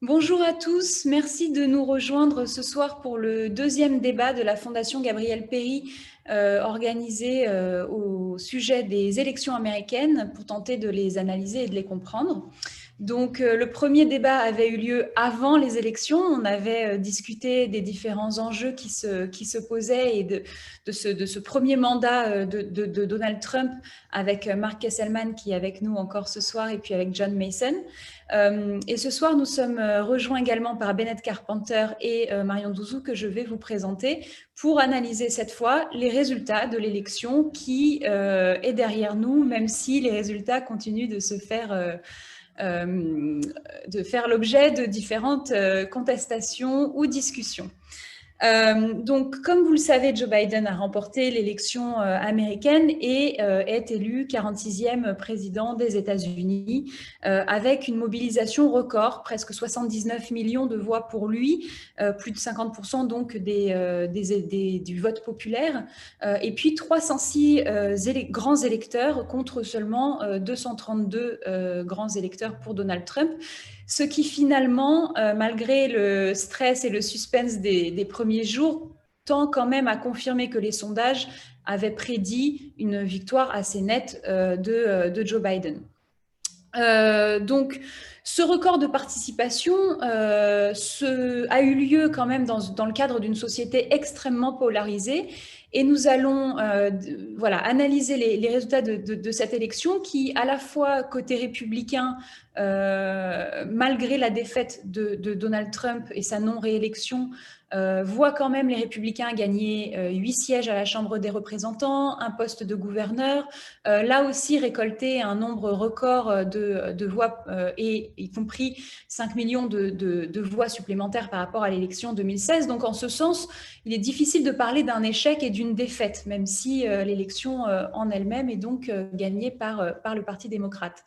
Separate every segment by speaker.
Speaker 1: Bonjour à tous, merci de nous rejoindre ce soir pour le deuxième débat de la Fondation Gabriel Péri organisé au sujet des élections américaines pour tenter de les analyser et de les comprendre. Donc, le premier débat avait eu lieu avant les élections. On avait discuté des différents enjeux qui se posaient et de ce premier mandat de Donald Trump avec Mark Kesselman qui est avec nous encore ce soir et puis avec John Mason. Et ce soir, nous sommes rejoints également par Bennett Carpenter et Marion Douzou que je vais vous présenter pour analyser cette fois les résultats de l'élection qui est derrière nous, même si les résultats continuent de se faire de faire l'objet de différentes contestations ou discussions. Donc, comme vous le savez, Joe Biden a remporté l'élection américaine et est élu 46e président des États-Unis avec une mobilisation record, presque 79 millions de voix pour lui, plus de 50% donc du vote populaire, et puis 306 grands électeurs contre seulement 232 grands électeurs pour Donald Trump. Ce qui finalement, malgré le stress et le suspense des premiers jours, tend quand même à confirmer que les sondages avaient prédit une victoire assez nette de Joe Biden. Donc, ce record de participation a eu lieu quand même dans le cadre d'une société extrêmement polarisée. Et nous allons analyser les résultats de cette élection qui, à la fois côté républicain, malgré la défaite de Donald Trump et sa non-réélection, voit quand même les républicains gagner 8 sièges à la Chambre des représentants, un poste de gouverneur, là aussi récolter un nombre record de voix, et y compris 5 millions de voix supplémentaires par rapport à l'élection 2016. Donc en ce sens, il est difficile de parler d'un échec et d'une défaite, même si l'élection en elle-même est donc gagnée par le Parti démocrate.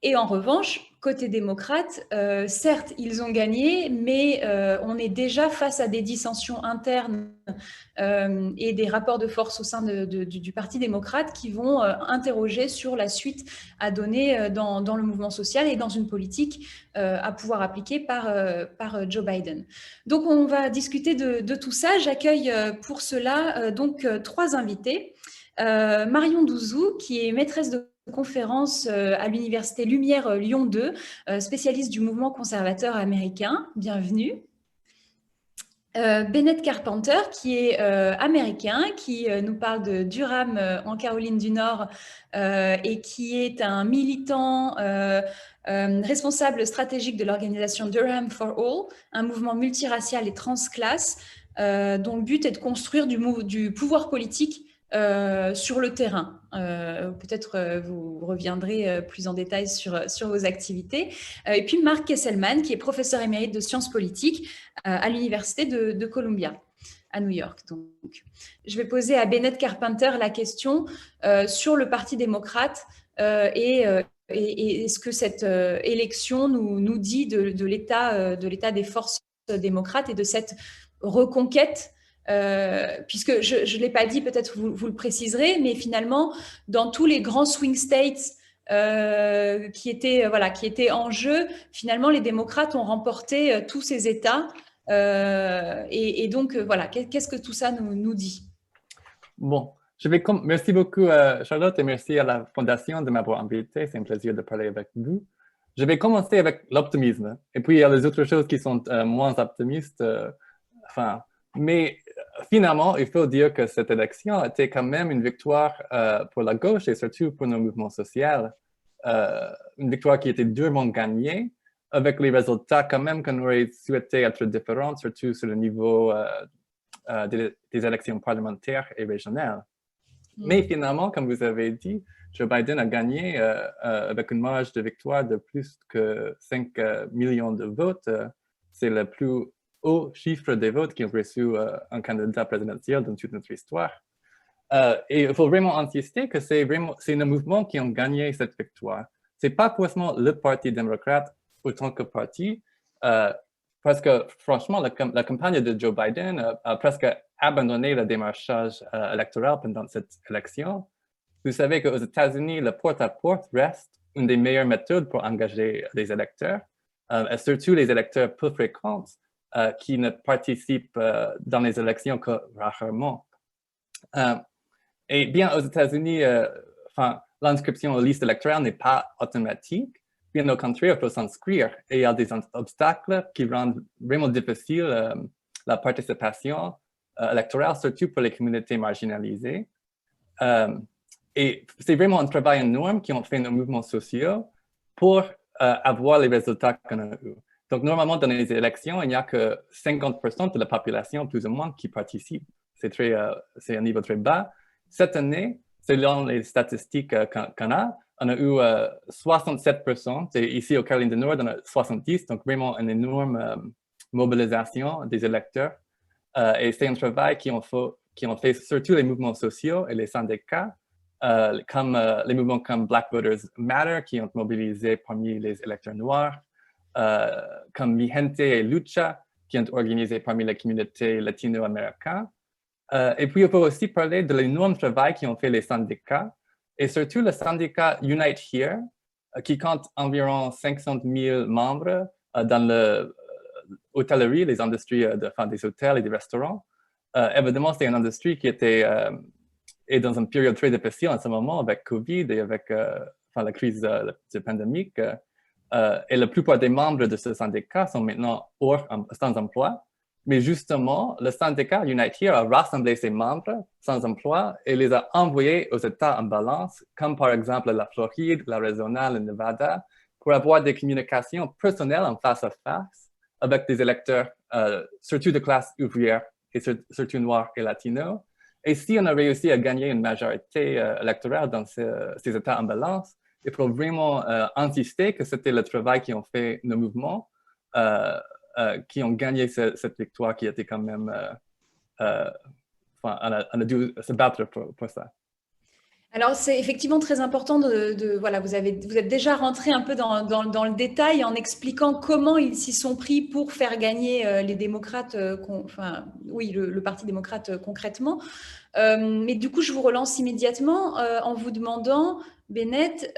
Speaker 1: Et en revanche, côté démocrate, certes, ils ont gagné, mais on est déjà face à des dissensions internes et des rapports de force au sein du Parti démocrate qui vont interroger sur la suite à donner dans le mouvement social et dans une politique à pouvoir appliquer par Joe Biden. Donc, on va discuter de tout ça. J'accueille pour cela donc 3 invités. Marion Douzou, qui est maîtresse de conférence à l'université Lumière Lyon 2, spécialiste du mouvement conservateur américain. Bienvenue. Bennett Carpenter, qui est américain, qui nous parle de Durham en Caroline du Nord et qui est un militant responsable stratégique de l'organisation Durham for All, un mouvement multiracial et transclasse dont le but est de construire du pouvoir politique sur le terrain. Peut-être vous reviendrez plus en détail sur vos activités. Et puis Mark Kesselman, qui est professeur émérite de sciences politiques à l'université de Columbia, à New York. Donc, je vais poser à Bennett Carpenter la question sur le Parti démocrate et ce que cette élection nous dit de l'état des forces démocrates et de cette reconquête. Puisque je ne l'ai pas dit, peut-être vous le préciserez, mais finalement, dans tous les grands swing states qui étaient en jeu, finalement, les démocrates ont remporté tous ces États. Et donc, voilà, qu'est-ce que tout ça nous dit?
Speaker 2: Bon, merci beaucoup Charlotte et merci à la Fondation de m'avoir invité. C'est un plaisir de parler avec vous. Je vais commencer avec l'optimisme. Et puis, il y a les autres choses qui sont moins optimistes. Mais finalement, il faut dire que cette élection était quand même une victoire pour la gauche et surtout pour nos mouvements sociaux. Une victoire qui était durement gagnée, avec les résultats quand même qu'on aurait souhaité être différents, surtout sur le niveau des élections parlementaires et régionales. Mais finalement, comme vous avez dit, Joe Biden a gagné avec une marge de victoire de plus que 5 millions de votes. C'est le plus haut chiffre des votes qu'ils ont reçu un candidat présidentiel dans toute notre histoire. Et il faut vraiment insister que c'est un mouvement qui a gagné cette victoire. Ce n'est pas forcément le Parti démocrate autant que parti, parce que franchement, la campagne de Joe Biden a presque abandonné le démarchage électoral pendant cette élection. Vous savez qu'aux États-Unis, le porte-à-porte reste une des meilleures méthodes pour engager les électeurs. et surtout les électeurs peu fréquents qui ne participent dans les élections que rarement. Et bien, aux États-Unis, l'inscription aux listes électorales n'est pas automatique. Bien au contraire, il faut s'inscrire. Et il y a des obstacles qui rendent vraiment difficile la participation électorale, surtout pour les communautés marginalisées. Et c'est vraiment un travail énorme qui ont fait nos mouvements sociaux pour avoir les résultats qu'on a eus. Donc, normalement, dans les élections, il n'y a que 50% de la population, plus ou moins, qui participe. C'est un niveau très bas. Cette année, selon les statistiques qu'on a, on a eu 67%, et ici au Caroline du Nord, on a 70%, donc vraiment une énorme mobilisation des électeurs. Et c'est un travail qui ont fait surtout les mouvements sociaux et les syndicats, les mouvements comme Black Voters Matter, qui ont mobilisé parmi les électeurs noirs, comme Mi Gente et Lucha, qui ont organisé parmi la communauté latino-américaine. Et puis, il faut aussi parler de l'énorme travail qu'ont fait les syndicats, et surtout le syndicat Unite Here, qui compte environ 500 000 membres dans l'hôtellerie, les industries des hôtels et des restaurants. Évidemment, c'est une industrie qui est dans une période très difficile en ce moment avec Covid et avec la crise pandémique. Et la plupart des membres de ce syndicat sont maintenant sans emploi. Mais justement, le syndicat Unite Here a rassemblé ses membres sans emploi et les a envoyés aux États en balance, comme par exemple la Floride, l'Arizona, le Nevada, pour avoir des communications personnelles en face à face avec des électeurs, surtout de classe ouvrière et surtout noirs et latinos. Et si on a réussi à gagner une majorité électorale dans ces États en balance, il faut vraiment insister que c'était le travail qui ont fait nos mouvements, qui ont gagné cette victoire qui était quand même... on a dû se battre pour ça.
Speaker 1: Alors, c'est effectivement très important voilà, vous êtes déjà rentré un peu dans le détail en expliquant comment ils s'y sont pris pour faire gagner les démocrates, le Parti démocrate concrètement. Mais du coup, je vous relance immédiatement en vous demandant, Bennett,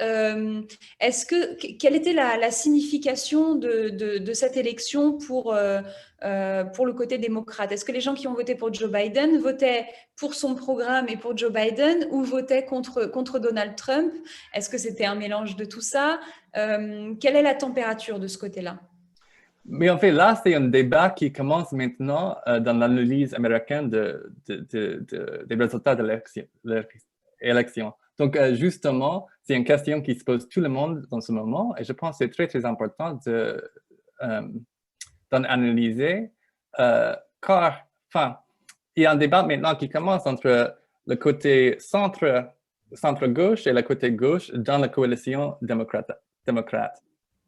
Speaker 1: quelle était la signification de cette élection pour le côté démocrate? Est-ce que les gens qui ont voté pour Joe Biden votaient pour son programme et pour Joe Biden ou votaient contre Donald Trump? Est-ce que c'était un mélange de tout ça? Quelle est la température de ce côté-là?
Speaker 2: Mais en fait, là, c'est un débat qui commence maintenant dans l'analyse américaine des résultats de l'élection. Donc, justement, c'est une question qui se pose tout le monde dans ce moment, et je pense que c'est très, très important d'en analyser, car, il y a un débat maintenant qui commence entre le côté centre-gauche et le côté gauche dans la coalition démocrate.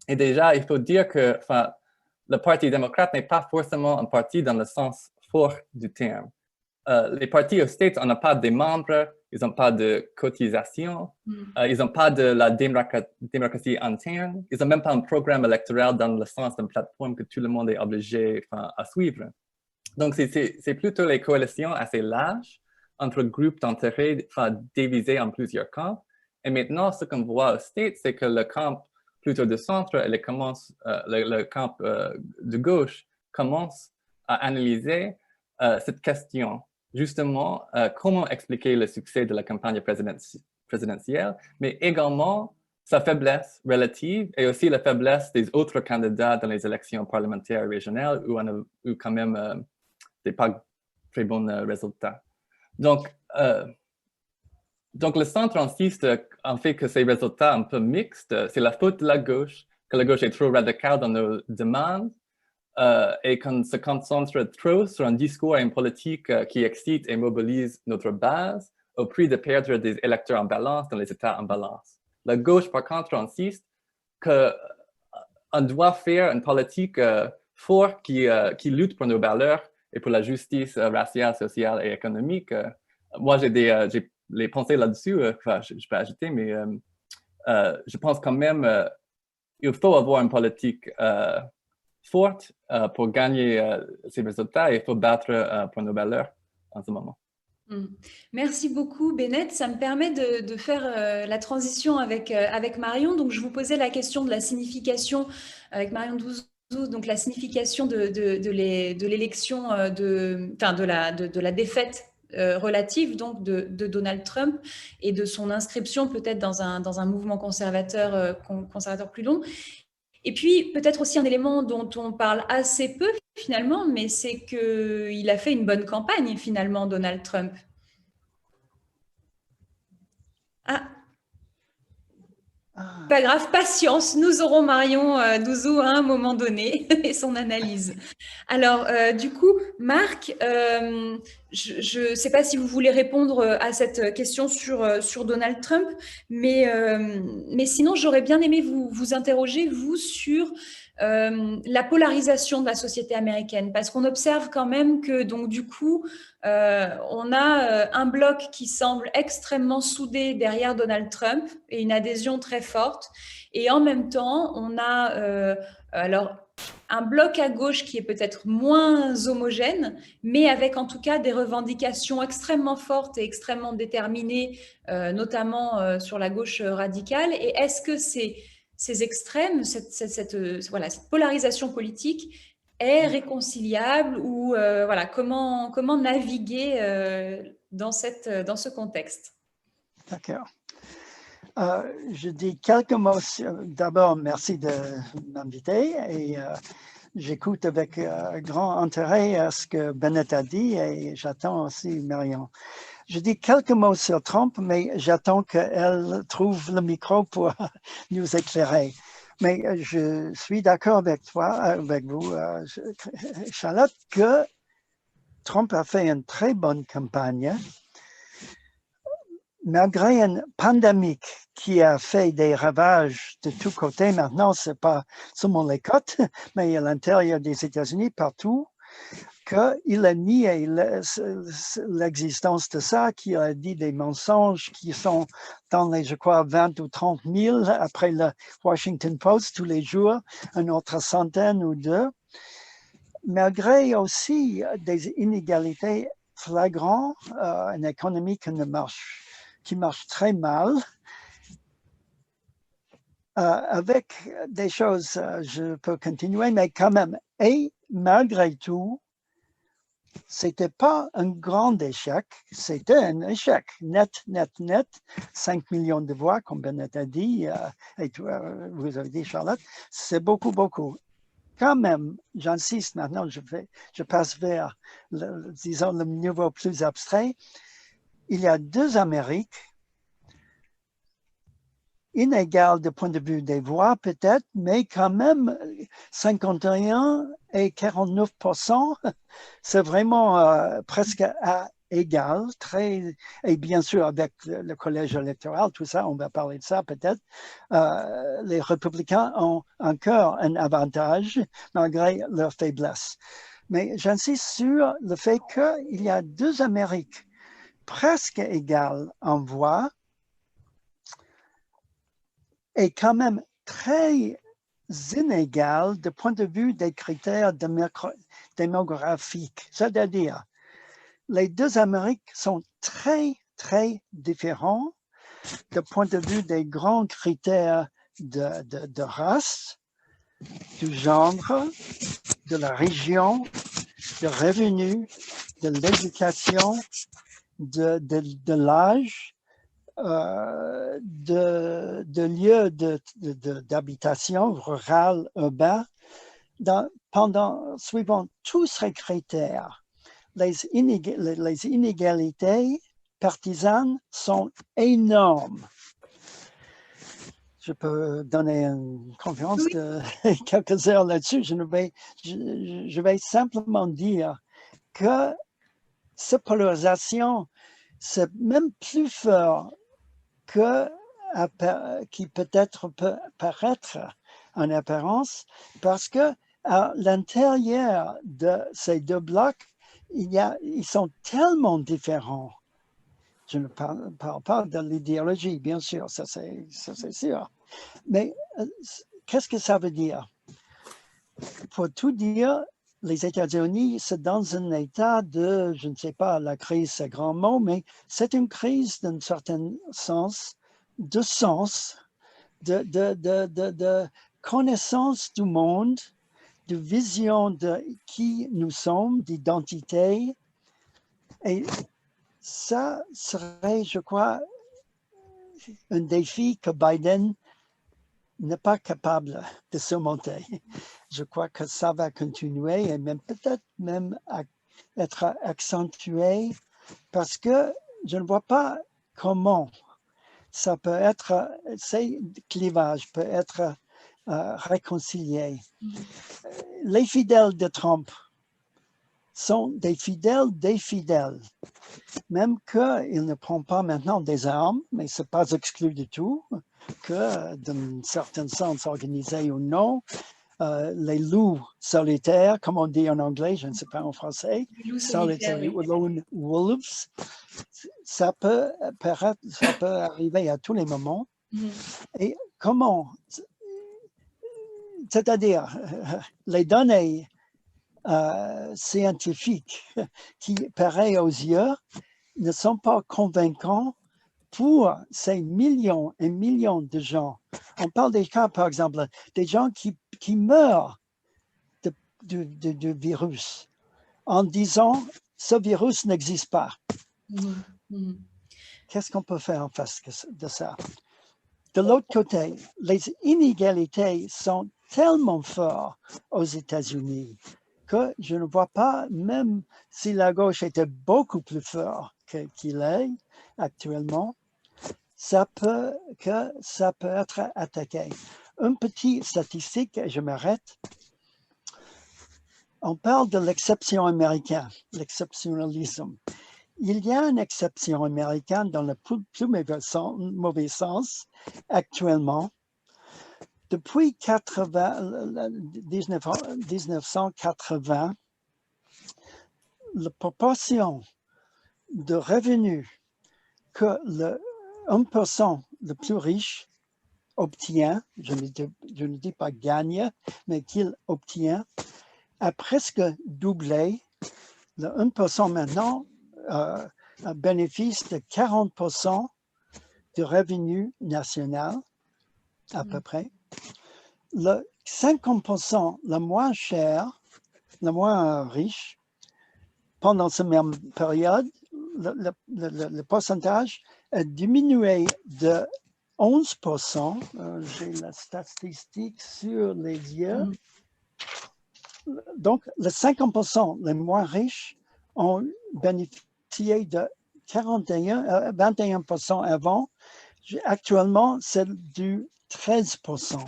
Speaker 2: Et déjà, il faut dire que, le Parti démocrate n'est pas forcément un parti dans le sens fort du terme. Les partis aux States, on n'a pas de membres, ils n'ont pas de cotisation, ils n'ont pas de la démocratie interne, ils n'ont même pas un programme électoral dans le sens d'une plateforme que tout le monde est obligé à suivre. Donc, c'est plutôt les coalitions assez larges entre groupes d'intérêts divisés en plusieurs camps. Et maintenant, ce qu'on voit aux States, c'est que le camp plutôt de centre et le camp de gauche commence à analyser cette question. Justement, comment expliquer le succès de la campagne présidentielle, mais également sa faiblesse relative et aussi la faiblesse des autres candidats dans les élections parlementaires régionales où on a eu quand même des pas très bons résultats. Donc, le centre insiste en fait que ces résultats un peu mixtes, c'est la faute de la gauche, que la gauche est trop radicale dans nos demandes et qu'on se concentre trop sur un discours et une politique qui excite et mobilise notre base au prix de perdre des électeurs en balance dans les États en balance. La gauche, par contre, insiste qu'on doit faire une politique forte qui lutte pour nos valeurs et pour la justice raciale, sociale et économique. Moi, j'ai les pensées là-dessus, je peux ajouter, mais je pense quand même qu'il faut avoir une politique forte pour gagner ces résultats et il faut battre pour nos valeurs en ce moment.
Speaker 1: Mm. Merci beaucoup, Bennett. Ça me permet de faire la transition avec Marion. Donc, je vous posais la question de la signification avec Marion Douzou, donc la signification de l'élection, enfin, de la défaite relative donc de Donald Trump et de son inscription peut-être dans un mouvement conservateur, conservateur plus long. Et puis, peut-être aussi un élément dont on parle assez peu finalement, mais c'est qu'il a fait une bonne campagne finalement, Donald Trump. Ah,
Speaker 3: Ah,
Speaker 1: pas grave, patience, nous aurons Marion Douzou à un moment donné et son analyse. Alors, du coup, Marc, je ne sais pas si vous voulez répondre à cette question sur Donald Trump, mais sinon, j'aurais bien aimé vous interroger, vous, sur la polarisation de la société américaine, parce qu'on observe quand même que, donc, du coup, on a un bloc qui semble extrêmement soudé derrière Donald Trump et une adhésion très forte. Et en même temps, on a alors un bloc à gauche qui est peut-être moins homogène, mais avec en tout cas des revendications extrêmement fortes et extrêmement déterminées, notamment sur la gauche radicale. Et est-ce que ces extrêmes, voilà, cette polarisation politique est réconciliable ou voilà, comment naviguer dans ce contexte?
Speaker 3: d'accord. Je dis quelques mots. D'abord, merci de m'inviter et j'écoute avec grand intérêt ce que Bennett a dit et j'attends aussi Marion. Je dis quelques mots sur Trump, mais j'attends qu'elle trouve le micro pour nous éclairer. Mais je suis d'accord avec toi, avec vous, Charlotte, que Trump a fait une très bonne campagne. Malgré une pandémie qui a fait des ravages de tous côtés, maintenant, ce n'est pas seulement les côtes, mais à l'intérieur des États-Unis, partout, qu'il a nié l'existence de ça, qu'il a dit des mensonges qui sont dans les, je crois, 20 ou 30 000 après le Washington Post tous les jours, une autre centaine ou deux. Malgré aussi des inégalités flagrantes, une économie qui marche très mal, avec des choses, je peux continuer, mais quand même, et malgré tout, c'était pas un grand échec, c'était un échec net, 5 millions de voix, comme Bennett a dit, et vous avez dit, Charlotte, c'est beaucoup, beaucoup. Quand même, j'insiste maintenant, je passe vers, disons, le niveau plus abstrait. Il y a deux Amériques, inégales du point de vue des voix peut-être, mais quand même 51 et 49%, c'est vraiment presque à égal, et bien sûr avec le collège électoral, tout ça, on va parler de ça peut-être, les républicains ont encore un avantage malgré leur faiblesse. Mais j'insiste sur le fait qu'il y a deux Amériques presque égales en voix, est quand même très inégal du point de vue des critères démographiques. C'est-à-dire, les deux Amériques sont très, très différents du point de vue des grands critères de race, du genre, de la région, de revenus, de l'éducation, de l'âge, de lieux d'habitation rurale, urbain, suivant tous ces critères, les inégalités partisanes sont énormes. Je peux donner une conférence de quelques heures là-dessus. Je vais simplement dire que cette polarisation, c'est même plus fort qui peut-être peut paraître en apparence, parce que à l'intérieur de ces deux blocs, ils sont tellement différents. Je ne parle pas de l'idéologie, bien sûr, ça c'est sûr. Mais qu'est-ce que ça veut dire? Pour tout dire, les États-Unis, c'est dans un état de, je ne sais pas, la crise, c'est un grand mot, mais c'est une crise d'un certain sens, de connaissance du monde, de vision de qui nous sommes, d'identité. Et ça serait, je crois, un défi que Biden n'est pas capable de surmonter. Je crois que ça va continuer et même peut-être même être accentué parce que je ne vois pas comment ça peut être, ces clivages peuvent être réconciliés. Les fidèles de Trump sont des fidèles, même qu'il ne prend pas maintenant des armes, mais ce n'est pas exclu du tout que, d'un certain sens organisé ou non, les loups solitaires, comme on dit en anglais, je ne sais pas en français, solitary wolves, ça peut arriver à tous les moments. Et comment, c'est-à-dire les données scientifiques qui paraissent aux yeux ne sont pas convaincants pour ces millions et millions de gens. On parle des cas, par exemple, des gens qui meurent du virus en disant ce virus n'existe pas. Qu'est-ce qu'on peut faire en face de ça? De l'autre côté, les inégalités sont tellement fortes aux États-Unis que je ne vois pas, même si la gauche était beaucoup plus forte qu'il est actuellement, ça peut être attaqué. Une petite statistique, et je m'arrête. On parle de l'exception américaine, l'exceptionnalisme. Il y a une exception américaine dans le plus mauvais sens actuellement. Depuis 1980, la proportion de revenus que le 1% le plus riche obtient, je ne dis pas gagne, mais qu'il obtient, a presque doublé. Le 1% maintenant un bénéfice de 40% du revenu national, à peu près. Le 50% le moins cher, le moins riche, pendant cette même période, le pourcentage a diminué de 11%. J'ai la statistique sur les yeux. Donc, les 50% les moins riches ont bénéficié de 21% avant. Actuellement, c'est du 13%.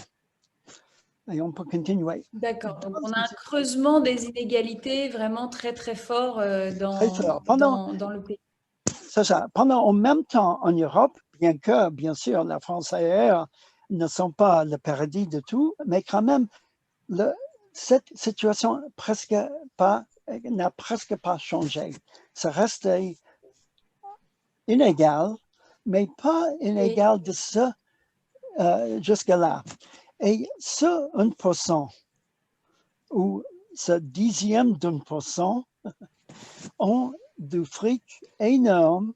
Speaker 3: Et on peut continuer.
Speaker 1: D'accord. Donc, on a un creusement des inégalités vraiment très, très fort dans le pays.
Speaker 3: C'est ça. En même temps, en Europe, bien que, bien sûr, la France et ailleurs ne sont pas le paradis de tout, mais quand même, cette situation n'a presque pas changé. Ça reste inégal, mais pas inégal de ce jusque-là. Et ce 1% ou ce dixième d'1% ont du fric énorme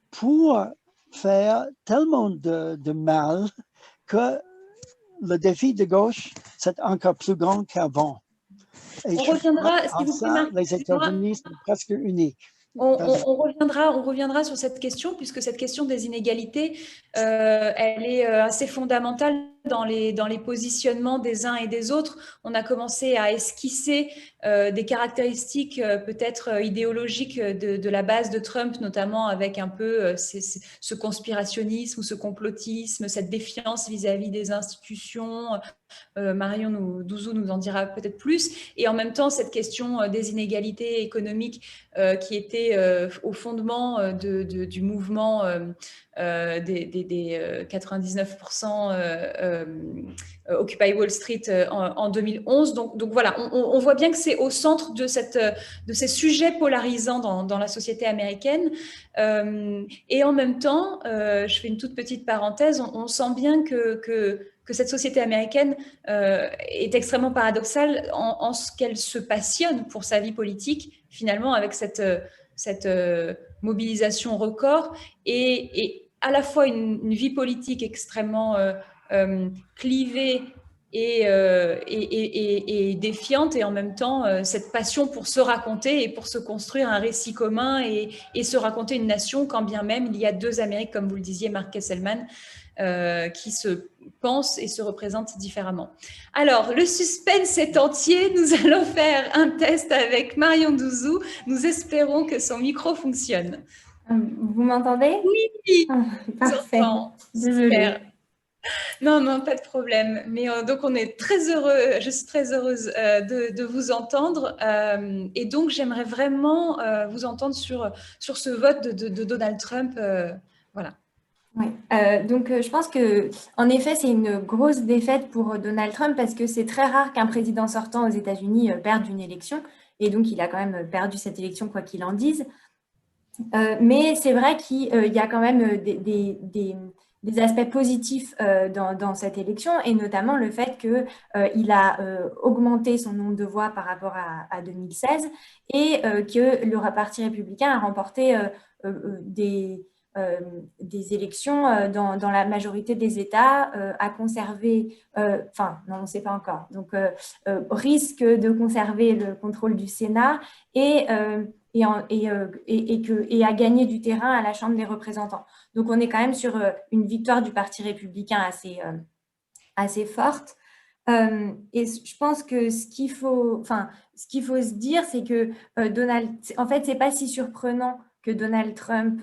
Speaker 3: pour faire tellement de mal que le défi de gauche, c'est encore plus grand qu'avant.
Speaker 1: Et on reviendra, si vous
Speaker 3: pouvez, les États-Unis sont presque uniques.
Speaker 1: On reviendra sur cette question, puisque cette question des inégalités, elle est assez fondamentale dans les positionnements des uns et des autres. On a commencé à esquisser des caractéristiques peut-être idéologiques de la base de Trump, notamment avec un peu ce conspirationnisme ou ce complotisme, cette défiance vis-à-vis des institutions. Marion Douzou nous en dira peut-être plus. Et en même temps, cette question des inégalités économiques qui était au fondement du mouvement des 99% Occupy Wall Street en 2011. Donc voilà, on voit bien que c'est au centre de ces sujets polarisants dans la société américaine. Et en même temps, je fais une toute petite parenthèse, on sent bien que cette société américaine est extrêmement paradoxale en ce qu'elle se passionne pour sa vie politique, finalement, avec cette mobilisation record et à la fois une vie politique extrêmement clivée et défiante, et en même temps cette passion pour se raconter et pour se construire un récit commun et se raconter une nation, quand bien même il y a deux Amériques, comme vous le disiez, Mark Kesselman, qui se pensent et se représentent différemment. Alors, le suspense est entier. Nous allons faire un test avec Marion Douzou. Nous espérons que son micro fonctionne.
Speaker 4: Vous m'entendez?
Speaker 1: Oui,
Speaker 4: parfait. Désolée.
Speaker 1: Non, pas de problème. Mais donc, on est très heureux, je suis très heureuse de vous entendre. Et donc, j'aimerais vraiment vous entendre sur ce vote de Donald Trump. Voilà.
Speaker 4: Oui, donc je pense que en effet c'est une grosse défaite pour Donald Trump parce que c'est très rare qu'un président sortant aux États-Unis perde une élection, et donc il a quand même perdu cette élection quoi qu'il en dise. Mais c'est vrai qu'il y a quand même des aspects positifs dans cette élection, et notamment le fait qu'il a augmenté son nombre de voix par rapport à 2016 et que le parti républicain a remporté des élections dans la majorité des États, à conserver, enfin non, on ne sait pas encore, donc risque de conserver le contrôle du Sénat et à gagner du terrain à la Chambre des représentants. Donc on est quand même sur une victoire du Parti républicain assez forte. Et je pense que ce qu'il faut se dire, c'est que en fait, c'est pas si surprenant que Donald Trump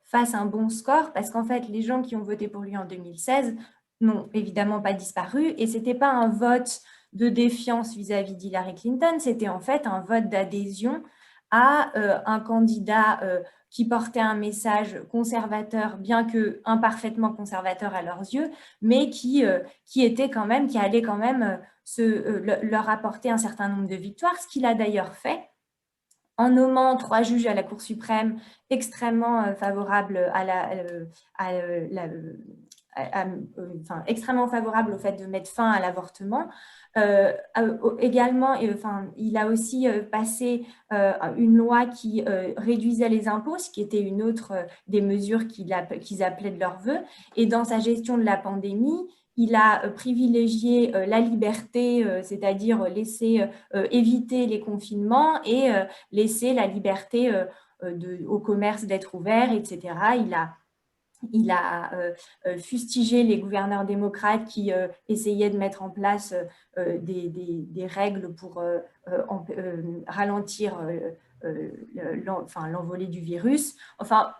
Speaker 4: fasse un bon score, parce qu'en fait, les gens qui ont voté pour lui en 2016 n'ont évidemment pas disparu, et c'était pas un vote de défiance vis-à-vis d'Hillary Clinton, c'était en fait un vote d'adhésion à un candidat qui portait un message conservateur, bien que imparfaitement conservateur à leurs yeux, mais qui allait quand même leur apporter un certain nombre de victoires, ce qu'il a d'ailleurs fait en nommant 3 juges à la Cour suprême extrêmement favorables extrêmement favorables au fait de mettre fin à l'avortement. Également, il a aussi passé une loi qui réduisait les impôts, ce qui était une autre des mesures qu'ils appelaient de leur vœu. Et dans sa gestion de la pandémie, il a privilégié la liberté, c'est-à-dire laisser éviter les confinements et laisser la liberté au commerce d'être ouvert, etc. Il a fustigé les gouverneurs démocrates qui essayaient de mettre en place des règles pour ralentir l'envolée du virus.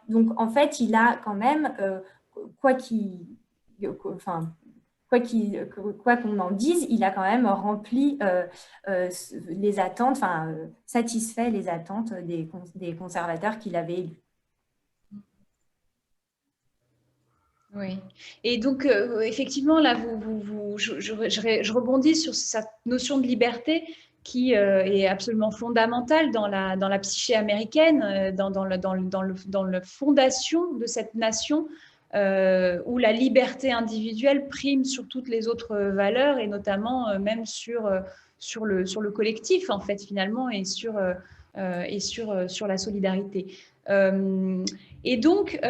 Speaker 4: Donc, en fait, il a quand même, quoi qu'on en dise, il a quand même rempli les attentes, satisfait les attentes des conservateurs qu'il avait élus.
Speaker 1: Oui. Et donc, effectivement, là, je rebondis sur cette notion de liberté qui est absolument fondamentale dans la psyché américaine, dans la fondation de cette nation, où la liberté individuelle prime sur toutes les autres valeurs, et notamment même sur le collectif, en fait, finalement, et sur la solidarité. Et donc,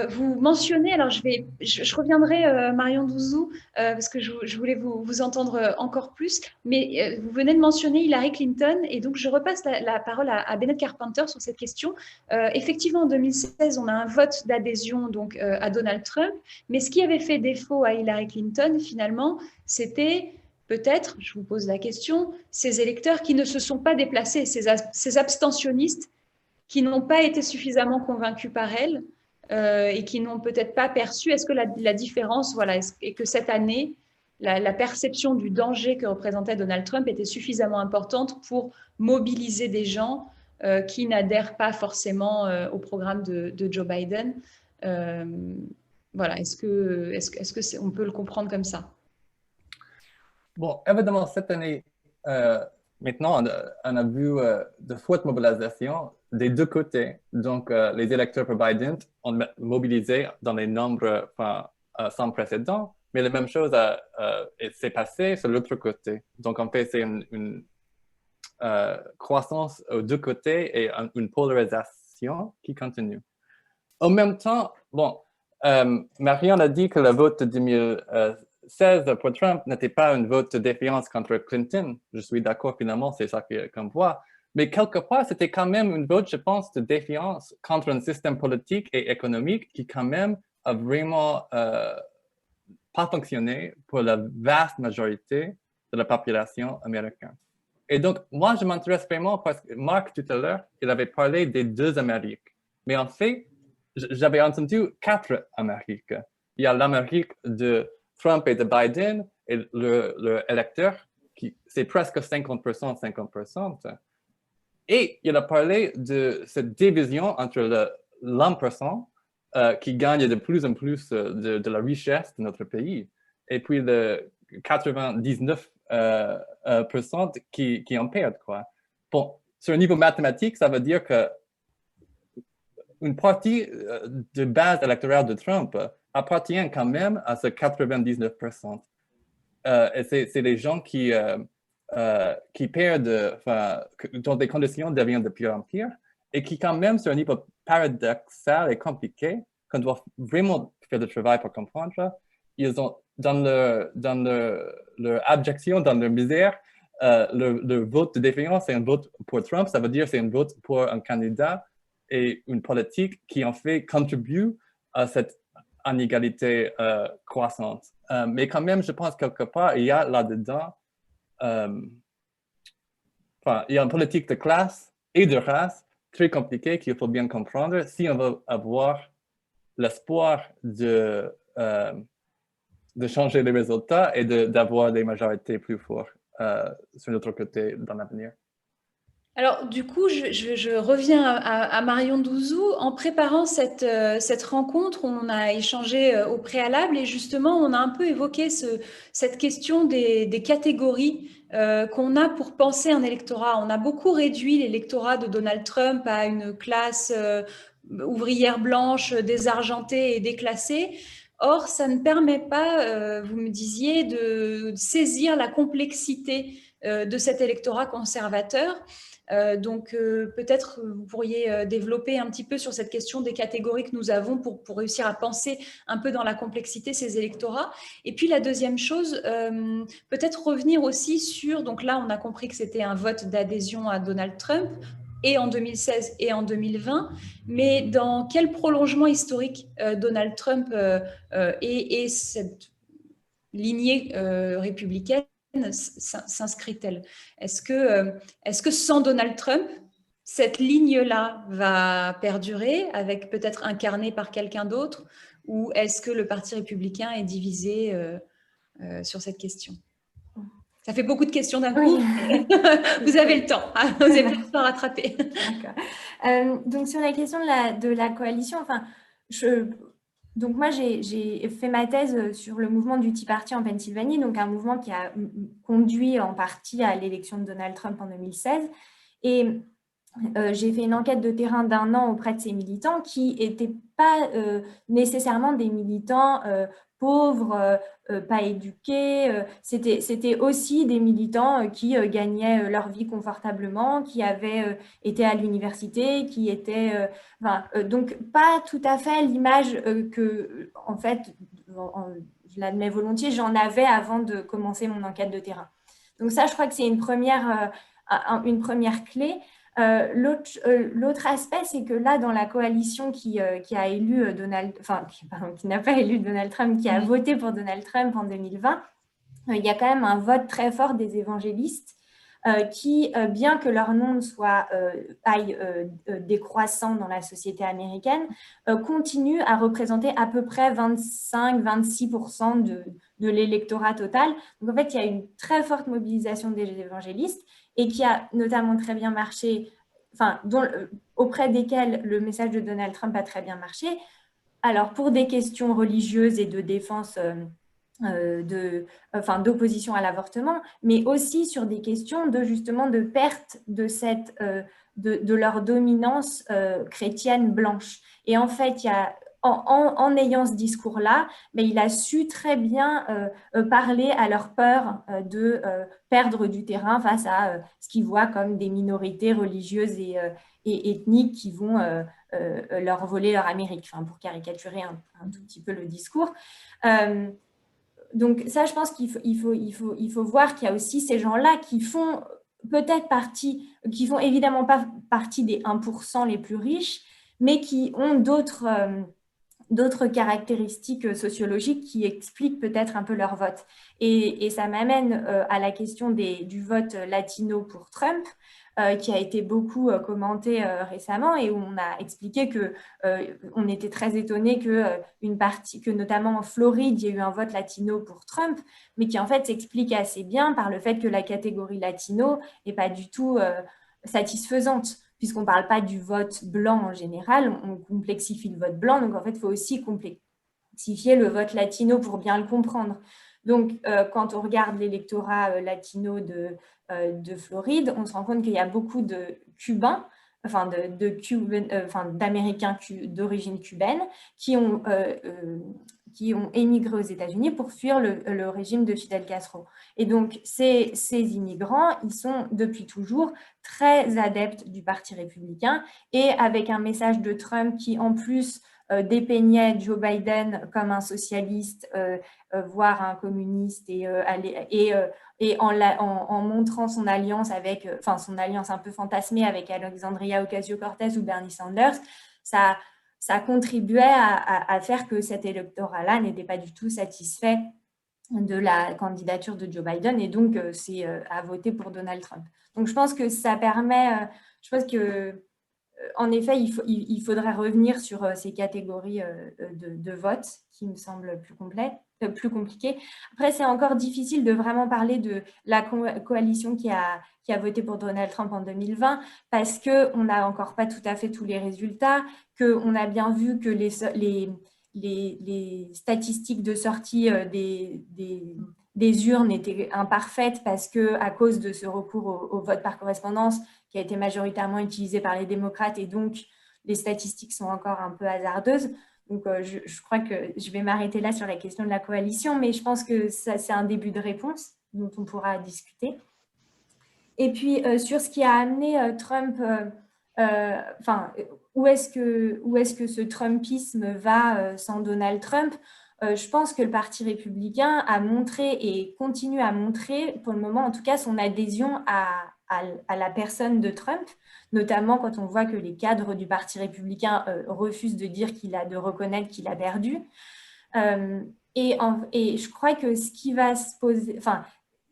Speaker 1: vous mentionnez, alors je reviendrai, Marion Douzou, parce que je voulais vous entendre encore plus, mais vous venez de mentionner Hillary Clinton, et donc je repasse la parole à Bennett Carpenter sur cette question. Effectivement, en 2016, on a un vote d'adhésion donc à Donald Trump, mais ce qui avait fait défaut à Hillary Clinton, finalement, c'était peut-être, je vous pose la question, ces électeurs qui ne se sont pas déplacés, ces abstentionnistes qui n'ont pas été suffisamment convaincus par elle et qui n'ont peut-être pas perçu. Est-ce que la différence, voilà, est que cette année, la perception du danger que représentait Donald Trump était suffisamment importante pour mobiliser des gens qui n'adhèrent pas forcément au programme de Joe Biden? Voilà, est-ce que on peut le comprendre comme ça?
Speaker 2: Bon, évidemment, cette année, maintenant, on a vu de fortes mobilisations des deux côtés. Donc, les électeurs pour Biden ont mobilisé dans les nombres sans précédent, mais la même chose s'est passée sur l'autre côté. Donc, en fait, c'est une croissance aux deux côtés et une polarisation qui continue. En même temps, bon, Marianne a dit que le vote de 2016 pour Trump n'était pas un vote de défiance contre Clinton. Je suis d'accord, finalement, c'est ça qu'on voit. Mais quelque part, c'était quand même un vote, je pense, de défiance contre un système politique et économique qui, quand même, a vraiment pas fonctionné pour la vaste majorité de la population américaine. Et donc, moi, je m'intéresse vraiment parce que Marc, tout à l'heure, il avait parlé des deux Amériques. Mais en fait, j'avais entendu 4 Amériques. Il y a l'Amérique de Trump et de Biden et le électeur, c'est presque 50%, 50%. Et il a parlé de cette division entre l'1% qui gagne de plus en plus de la richesse de notre pays, et puis le 99% qui en perdent, quoi. Bon, sur un niveau mathématique, ça veut dire que une partie de base électorale de Trump appartient quand même à ce 99%. Et c'est les gens qui perdent, dont les conditions deviennent de pire en pire, et qui quand même, sur un niveau paradoxal et compliqué, qu'on doit vraiment faire du travail pour comprendre, ils ont, dans leur abjection, dans leur misère, le vote de défiance, c'est un vote pour Trump, ça veut dire c'est un vote pour un candidat et une politique qui en fait contribue à cette inégalité croissante. Mais quand même, je pense quelque part, il y a là-dedans, il y a une politique de classe et de race très compliquée qu'il faut bien comprendre si on veut avoir l'espoir de changer les résultats et d'avoir des majorités plus fortes sur notre côté dans l'avenir.
Speaker 1: Alors, du coup, je reviens à Marion Douzou. En préparant cette rencontre, on a échangé au préalable et justement, on a un peu évoqué cette question des catégories qu'on a pour penser un électorat. On a beaucoup réduit l'électorat de Donald Trump à une classe ouvrière blanche, désargentée et déclassée. Or, ça ne permet pas, vous me disiez, de saisir la complexité de cet électorat conservateur. Donc, peut-être vous pourriez développer un petit peu sur cette question des catégories que nous avons pour réussir à penser un peu dans la complexité ces électorats. Et puis, la deuxième chose, peut-être revenir aussi sur, donc là, on a compris que c'était un vote d'adhésion à Donald Trump, et en 2016 et en 2020, mais dans quel prolongement historique Donald Trump et cette lignée républicaine s'inscrit-elle? Est-ce que sans Donald Trump, cette ligne-là va perdurer, avec peut-être incarnée par quelqu'un d'autre, ou est-ce que le Parti républicain est divisé sur cette question? Ça fait beaucoup de questions d'un coup. Oui. Vous avez le temps, hein, vous avez pas le temps à rattraper.
Speaker 4: D'accord. Donc, sur la question de la coalition, donc moi, j'ai fait ma thèse sur le mouvement du Tea Party en Pennsylvanie, donc un mouvement qui a conduit en partie à l'élection de Donald Trump en 2016. Et j'ai fait une enquête de terrain d'1 an auprès de ces militants qui n'étaient pas nécessairement des militants pauvres, pas éduqués. C'était aussi des militants qui gagnaient leur vie confortablement, qui avaient été à l'université, qui étaient... donc, pas tout à fait l'image que, en fait, je l'admets volontiers, j'en avais avant de commencer mon enquête de terrain. Donc ça, je crois que c'est une première clé. L'autre aspect, c'est que là, dans la coalition qui a élu qui n'a pas élu Donald Trump, qui a voté pour Donald Trump en 2020, il y a quand même un vote très fort des évangélistes qui, bien que leur nombre aille décroissant dans la société américaine, continuent à représenter à peu près 25-26% de l'électorat total. Donc, en fait, il y a une très forte mobilisation des évangélistes et qui a notamment très bien marché, auprès desquels le message de Donald Trump a très bien marché, alors pour des questions religieuses et de défense d'opposition à l'avortement, mais aussi sur des questions justement de perte de leur dominance chrétienne blanche. Et en fait, en ayant ce discours-là, mais il a su très bien parler à leur peur de perdre du terrain face à ce qu'ils voient comme des minorités religieuses et ethniques qui vont leur voler leur Amérique, pour caricaturer un tout petit peu le discours. Donc ça, je pense qu'il faut voir qu'il y a aussi ces gens-là qui font peut-être partie, qui font évidemment pas partie des 1% les plus riches, mais qui ont d'autres caractéristiques sociologiques qui expliquent peut-être un peu leur vote. Et ça m'amène à la question du vote latino pour Trump, qui a été beaucoup commenté récemment et où on a expliqué qu'on était très étonné que notamment en Floride, il y a eu un vote latino pour Trump, mais qui en fait s'explique assez bien par le fait que la catégorie latino n'est pas du tout satisfaisante, puisqu'on ne parle pas du vote blanc en général, on complexifie le vote blanc, donc en fait, il faut aussi complexifier le vote latino pour bien le comprendre. Donc, quand on regarde l'électorat latino de Floride, on se rend compte qu'il y a beaucoup de Cubains, d'Américains d'origine cubaine, qui ont émigré aux États-Unis pour fuir le régime de Fidel Castro. Et donc, ces immigrants, ils sont depuis toujours très adeptes du Parti républicain et avec un message de Trump qui, en plus, dépeignait Joe Biden comme un socialiste, voire un communiste, et en montrant son alliance son alliance un peu fantasmée avec Alexandria Ocasio-Cortez ou Bernie Sanders, ça contribuait à faire que cet électorat-là n'était pas du tout satisfait de la candidature de Joe Biden et donc à voter pour Donald Trump. Donc je pense que ça permet, en effet, il faudrait revenir sur ces catégories de vote qui me semblent plus compliquées. Après, c'est encore difficile de vraiment parler de la coalition qui a voté pour Donald Trump en 2020 parce qu'on n'a encore pas tout à fait tous les résultats, qu'on a bien vu que les statistiques de sortie des urnes étaient imparfaites parce qu'à cause de ce recours au vote par correspondance qui a été majoritairement utilisé par les démocrates et donc les statistiques sont encore un peu hasardeuses. Donc, je crois que je vais m'arrêter là sur la question de la coalition, mais je pense que ça, c'est un début de réponse dont on pourra discuter. Et puis, sur ce qui a amené Trump, où est-ce que ce Trumpisme va sans Donald Trump ? Je pense que le Parti républicain a montré et continue à montrer, pour le moment en tout cas, son adhésion à la personne de Trump, notamment quand on voit que les cadres du Parti républicain refusent de reconnaître qu'il a perdu. Et je crois que ce qui va se poser...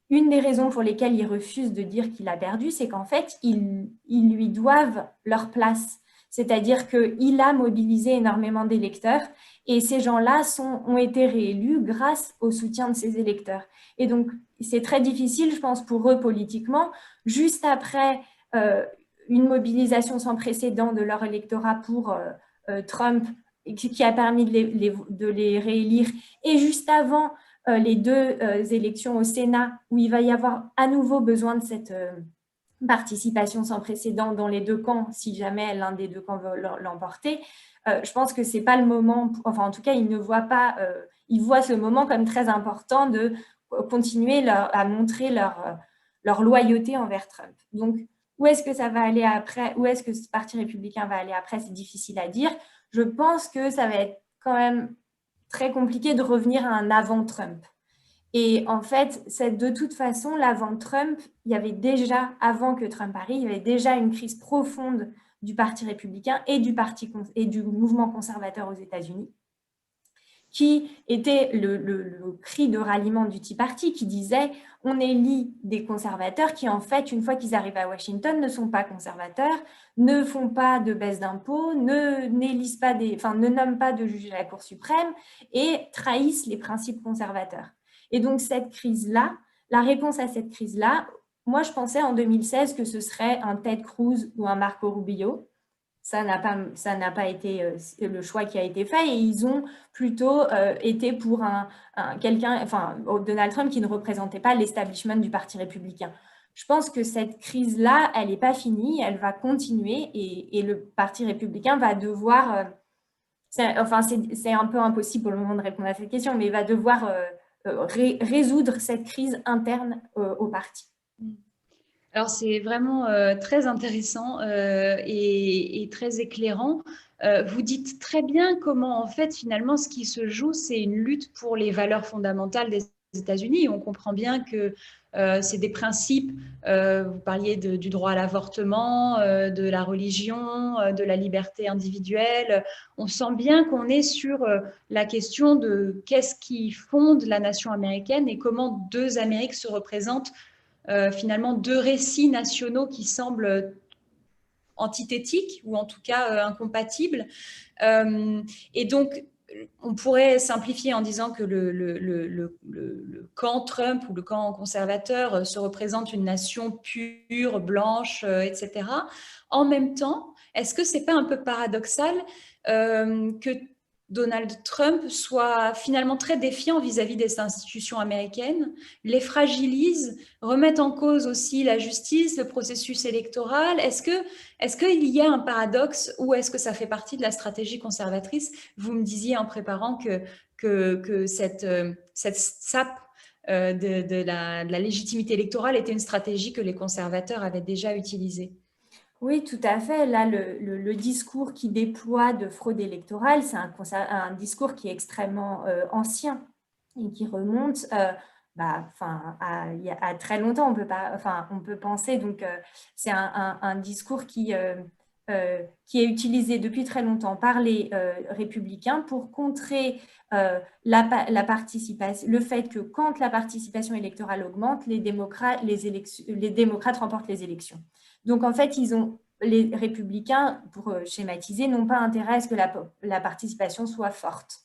Speaker 4: Une des raisons pour lesquelles ils refusent de dire qu'il a perdu, c'est qu'en fait, ils lui doivent leur place. C'est-à-dire qu'il a mobilisé énormément d'électeurs et ces gens-là ont été réélus grâce au soutien de ces électeurs. Et donc, c'est très difficile, je pense, pour eux politiquement, juste après une mobilisation sans précédent de leur électorat pour Trump, qui a permis de les réélire, et juste avant les deux élections au Sénat, où il va y avoir à nouveau besoin de cette participation sans précédent dans les deux camps, si jamais l'un des deux camps veut l'emporter. Je pense que ce n'est pas le moment, en tout cas, ils voient ce moment comme très important de continuer à montrer leur loyauté envers Trump. Donc, où est-ce que ça va aller après? Où est-ce que ce Parti républicain va aller après? C'est difficile à dire. Je pense que ça va être quand même très compliqué de revenir à un avant-Trump. Et en fait, de toute façon, l'avant-Trump, il y avait déjà, avant que Trump arrive, il y avait déjà une crise profonde du Parti républicain et du mouvement conservateur aux États-Unis, qui était le cri de ralliement du Tea Party, qui disait « on élit des conservateurs qui, en fait, une fois qu'ils arrivent à Washington, ne sont pas conservateurs, ne font pas de baisse d'impôts, ne nomment pas de juge à la Cour suprême et trahissent les principes conservateurs. » Et donc, cette crise-là, la réponse à cette crise-là, moi, je pensais en 2016 que ce serait un Ted Cruz ou un Marco Rubio. ça n'a pas été le choix qui a été fait et ils ont plutôt été pour Donald Trump qui ne représentait pas l'establishment du Parti républicain. Je pense que cette crise-là, elle n'est pas finie, elle va continuer et le Parti républicain va devoir, c'est un peu impossible pour le moment de répondre à cette question, mais il va devoir résoudre cette crise interne au parti.
Speaker 1: Alors, c'est vraiment très intéressant et très éclairant. Vous dites très bien comment, en fait, finalement, ce qui se joue, c'est une lutte pour les valeurs fondamentales des États-Unis. On comprend bien que c'est des principes, vous parliez du droit à l'avortement, de la religion, de la liberté individuelle. On sent bien qu'on est sur la question de qu'est-ce qui fonde la nation américaine et comment deux Amériques se représentent. Finalement deux récits nationaux qui semblent antithétiques ou en tout cas incompatibles. Et donc, on pourrait simplifier en disant que le camp Trump ou le camp conservateur se représente une nation pure, blanche, etc. En même temps, est-ce que c'est pas un peu paradoxal que Donald Trump soit finalement très défiant vis-à-vis des institutions américaines, les fragilise, remette en cause aussi la justice, le processus électoral. Est-ce qu'il y a un paradoxe ou est-ce que ça fait partie de la stratégie conservatrice? Vous me disiez en préparant que cette sape de la légitimité électorale était une stratégie que les conservateurs avaient déjà utilisée.
Speaker 4: Oui, tout à fait. Là, le discours qui déploie de fraude électorale, c'est un discours qui est extrêmement ancien et qui remonte à très longtemps. On peut penser, donc c'est un discours qui est utilisé depuis très longtemps par les républicains pour contrer la participation, le fait que quand la participation électorale augmente, les démocrates remportent les élections. Donc, en fait, les républicains, pour schématiser, n'ont pas intérêt à ce que la participation soit forte.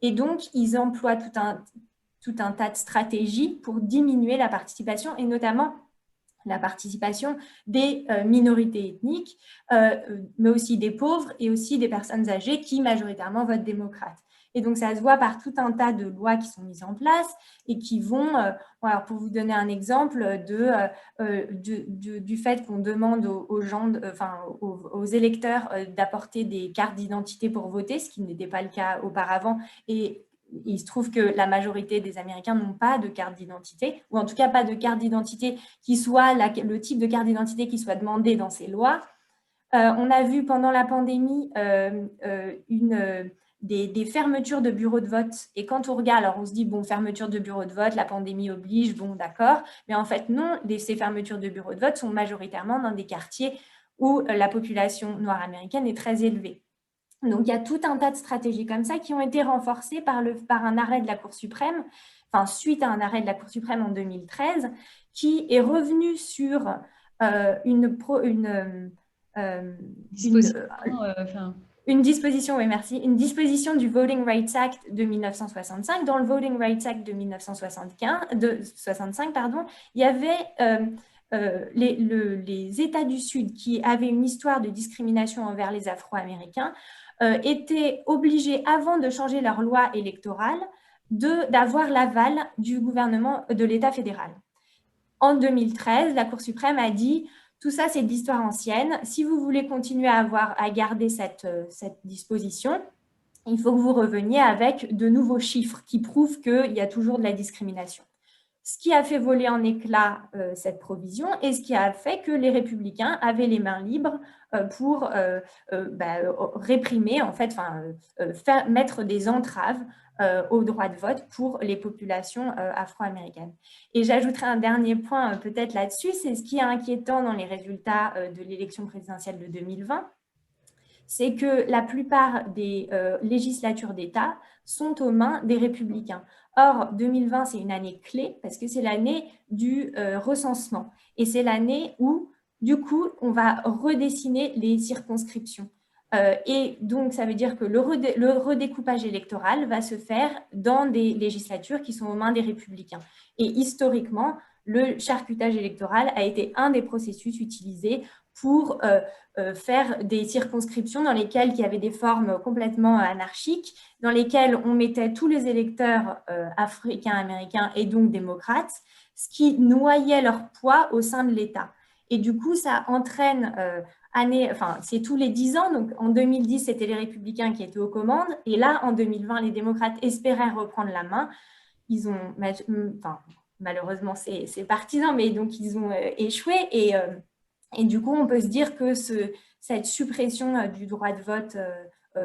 Speaker 4: Et donc, ils emploient tout un tas de stratégies pour diminuer la participation, et notamment la participation des minorités ethniques, mais aussi des pauvres et aussi des personnes âgées qui majoritairement votent démocrate. Et donc, ça se voit par tout un tas de lois qui sont mises en place et qui vont, alors pour vous donner un exemple du fait qu'on demande aux électeurs d'apporter des cartes d'identité pour voter, ce qui n'était pas le cas auparavant. Et il se trouve que la majorité des Américains n'ont pas de carte d'identité, ou en tout cas pas de carte d'identité qui soit le type de carte d'identité qui soit demandé dans ces lois. On a vu pendant la pandémie des fermetures de bureaux de vote. Et quand on regarde, alors on se dit, bon, fermeture de bureaux de vote, la pandémie oblige, bon, d'accord. Mais en fait, non, ces fermetures de bureaux de vote sont majoritairement dans des quartiers où la population noire américaine est très élevée. Donc, il y a tout un tas de stratégies comme ça qui ont été renforcées par un arrêt de la Cour suprême, suite à un arrêt de la Cour suprême en 2013, qui est revenu sur une disposition du Voting Rights Act de 1965. Dans le Voting Rights Act de 1965, il y avait les États du Sud qui avaient une histoire de discrimination envers les Afro-Américains étaient obligés, avant de changer leur loi électorale, d'avoir l'aval du gouvernement de l'État fédéral. En 2013, la Cour suprême a dit tout ça, c'est de l'histoire ancienne. Si vous voulez continuer à garder cette disposition, il faut que vous reveniez avec de nouveaux chiffres qui prouvent qu'il y a toujours de la discrimination. Ce qui a fait voler en éclats cette provision et ce qui a fait que les républicains avaient les mains libres pour réprimer, en fait, mettre des entraves au droit de vote pour les populations afro-américaines. Et j'ajouterai un dernier point peut-être là-dessus, c'est ce qui est inquiétant dans les résultats de l'élection présidentielle de 2020, c'est que la plupart des législatures d'État sont aux mains des républicains. Or, 2020, c'est une année clé parce que c'est l'année du recensement. Et c'est l'année où, du coup, on va redessiner les circonscriptions. Et donc, ça veut dire que le redécoupage électoral va se faire dans des législatures qui sont aux mains des républicains. Et historiquement, le charcutage électoral a été un des processus utilisés pour faire des circonscriptions dans lesquelles il y avait des formes complètement anarchiques, dans lesquelles on mettait tous les électeurs africains, américains et donc démocrates, ce qui noyait leur poids au sein de l'État. Et du coup, ça entraîne c'est tous les 10 ans. Donc, en 2010, c'était les républicains qui étaient aux commandes. Et là, en 2020, les démocrates espéraient reprendre la main. Ils ont, malheureusement, c'est partisan, mais donc ils ont échoué. Et du coup, on peut se dire que cette suppression du droit de vote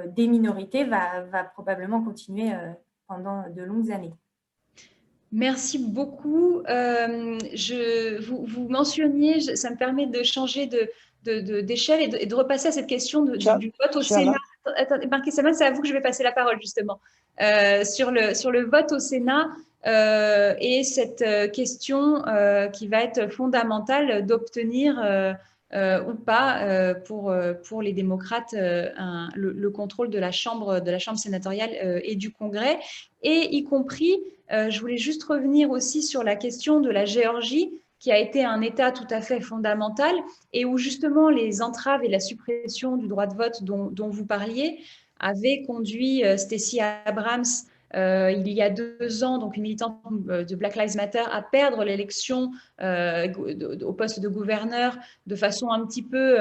Speaker 4: des minorités va probablement continuer pendant de longues années.
Speaker 1: Merci beaucoup. Vous mentionniez, ça me permet de changer d'échelle et de repasser à cette question du vote au Sénat. Attendez, Marc Kesselman, c'est à vous que je vais passer la parole justement. Sur le vote au Sénat et cette question qui va être fondamentale d'obtenir ou pas pour les démocrates le contrôle de la chambre sénatoriale et du Congrès, et y compris, je voulais juste revenir aussi sur la question de la Géorgie, qui a été un État tout à fait fondamental et où justement les entraves et la suppression du droit de vote dont vous parliez avaient conduit Stacey Abrams il y a 2 ans, donc une militante de Black Lives Matter, à perdre l'élection au poste de gouverneur de façon un petit peu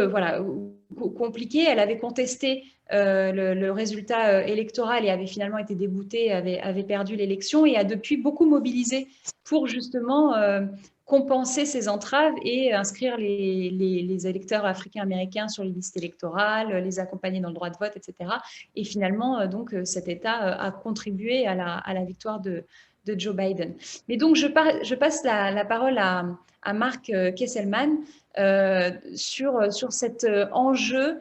Speaker 1: voilà, compliquée. Elle avait contesté le résultat électoral et avait finalement été déboutée, avait perdu l'élection et a depuis beaucoup mobilisé pour justement compenser ces entraves et inscrire les électeurs africains-américains sur les listes électorales, les accompagner dans le droit de vote, etc. Et finalement, donc, cet État a contribué à la victoire de Joe Biden. Mais donc, je passe la parole à Marc Kesselman sur cet enjeu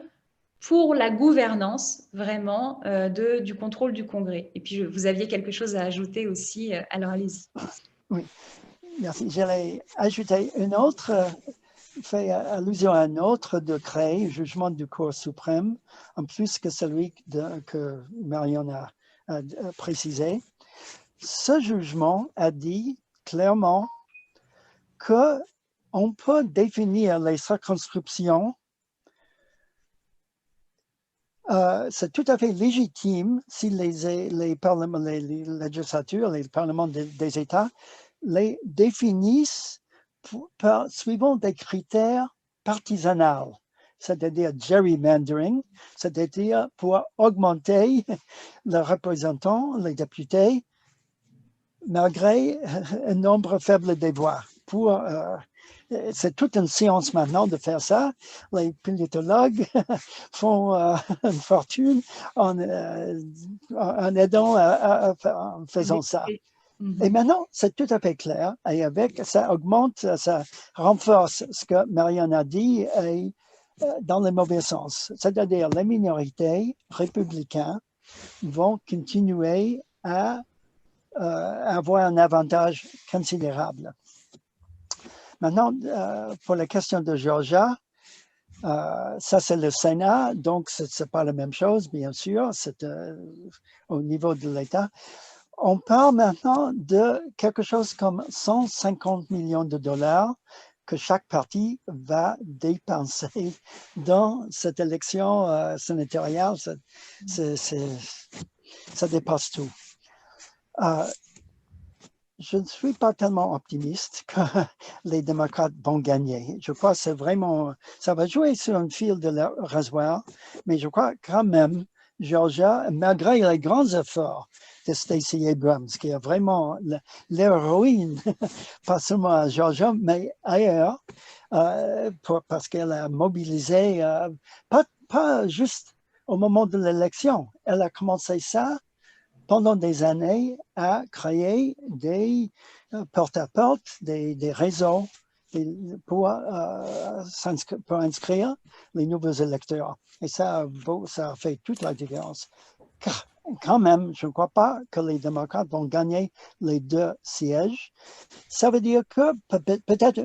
Speaker 1: pour la gouvernance, vraiment, du contrôle du Congrès. Et puis, vous aviez quelque chose à ajouter aussi, alors allez-y.
Speaker 3: Oui, merci. J'allais ajouter une autre, fait allusion à un autre décret, jugement du Cour suprême, en plus que celui que Marion a précisé. Ce jugement a dit clairement qu'on peut définir les circonscriptions. C'est tout à fait légitime si les parlements, les législatures, les parlements des États les définissent suivant des critères partisans, c'est-à-dire gerrymandering, c'est-à-dire pour augmenter les représentants, les députés, malgré un nombre faible des voix. C'est toute une science maintenant de faire ça. Les politologues font une fortune en aidant en faisant ça. Et maintenant, c'est tout à fait clair. Et avec ça augmente, ça renforce ce que Marianne a dit et, dans le mauvais sens. C'est-à-dire les minorités républicaines vont continuer à avoir un avantage considérable. Maintenant, pour la question de Georgia, ça c'est le Sénat, donc ce n'est pas la même chose, bien sûr, c'est au niveau de l'État. On parle maintenant de quelque chose comme 150 millions de dollars que chaque parti va dépenser dans cette élection sénatoriale. Ça dépasse tout. Je ne suis pas tellement optimiste que les démocrates vont gagner. Je crois que c'est vraiment, ça va jouer sur un fil de rasoir, mais je crois quand même, Georgia, malgré les grands efforts de Stacey Abrams, qui est vraiment l'héroïne, pas seulement à Georgia, mais ailleurs, parce qu'elle a mobilisé, pas juste au moment de l'élection, elle a commencé ça pendant des années à créer des porte-à-porte, des réseaux pour inscrire les nouveaux électeurs. Et ça fait toute la différence. Quand même, je ne crois pas que les démocrates vont gagner les 2 sièges. Ça veut dire que peut-être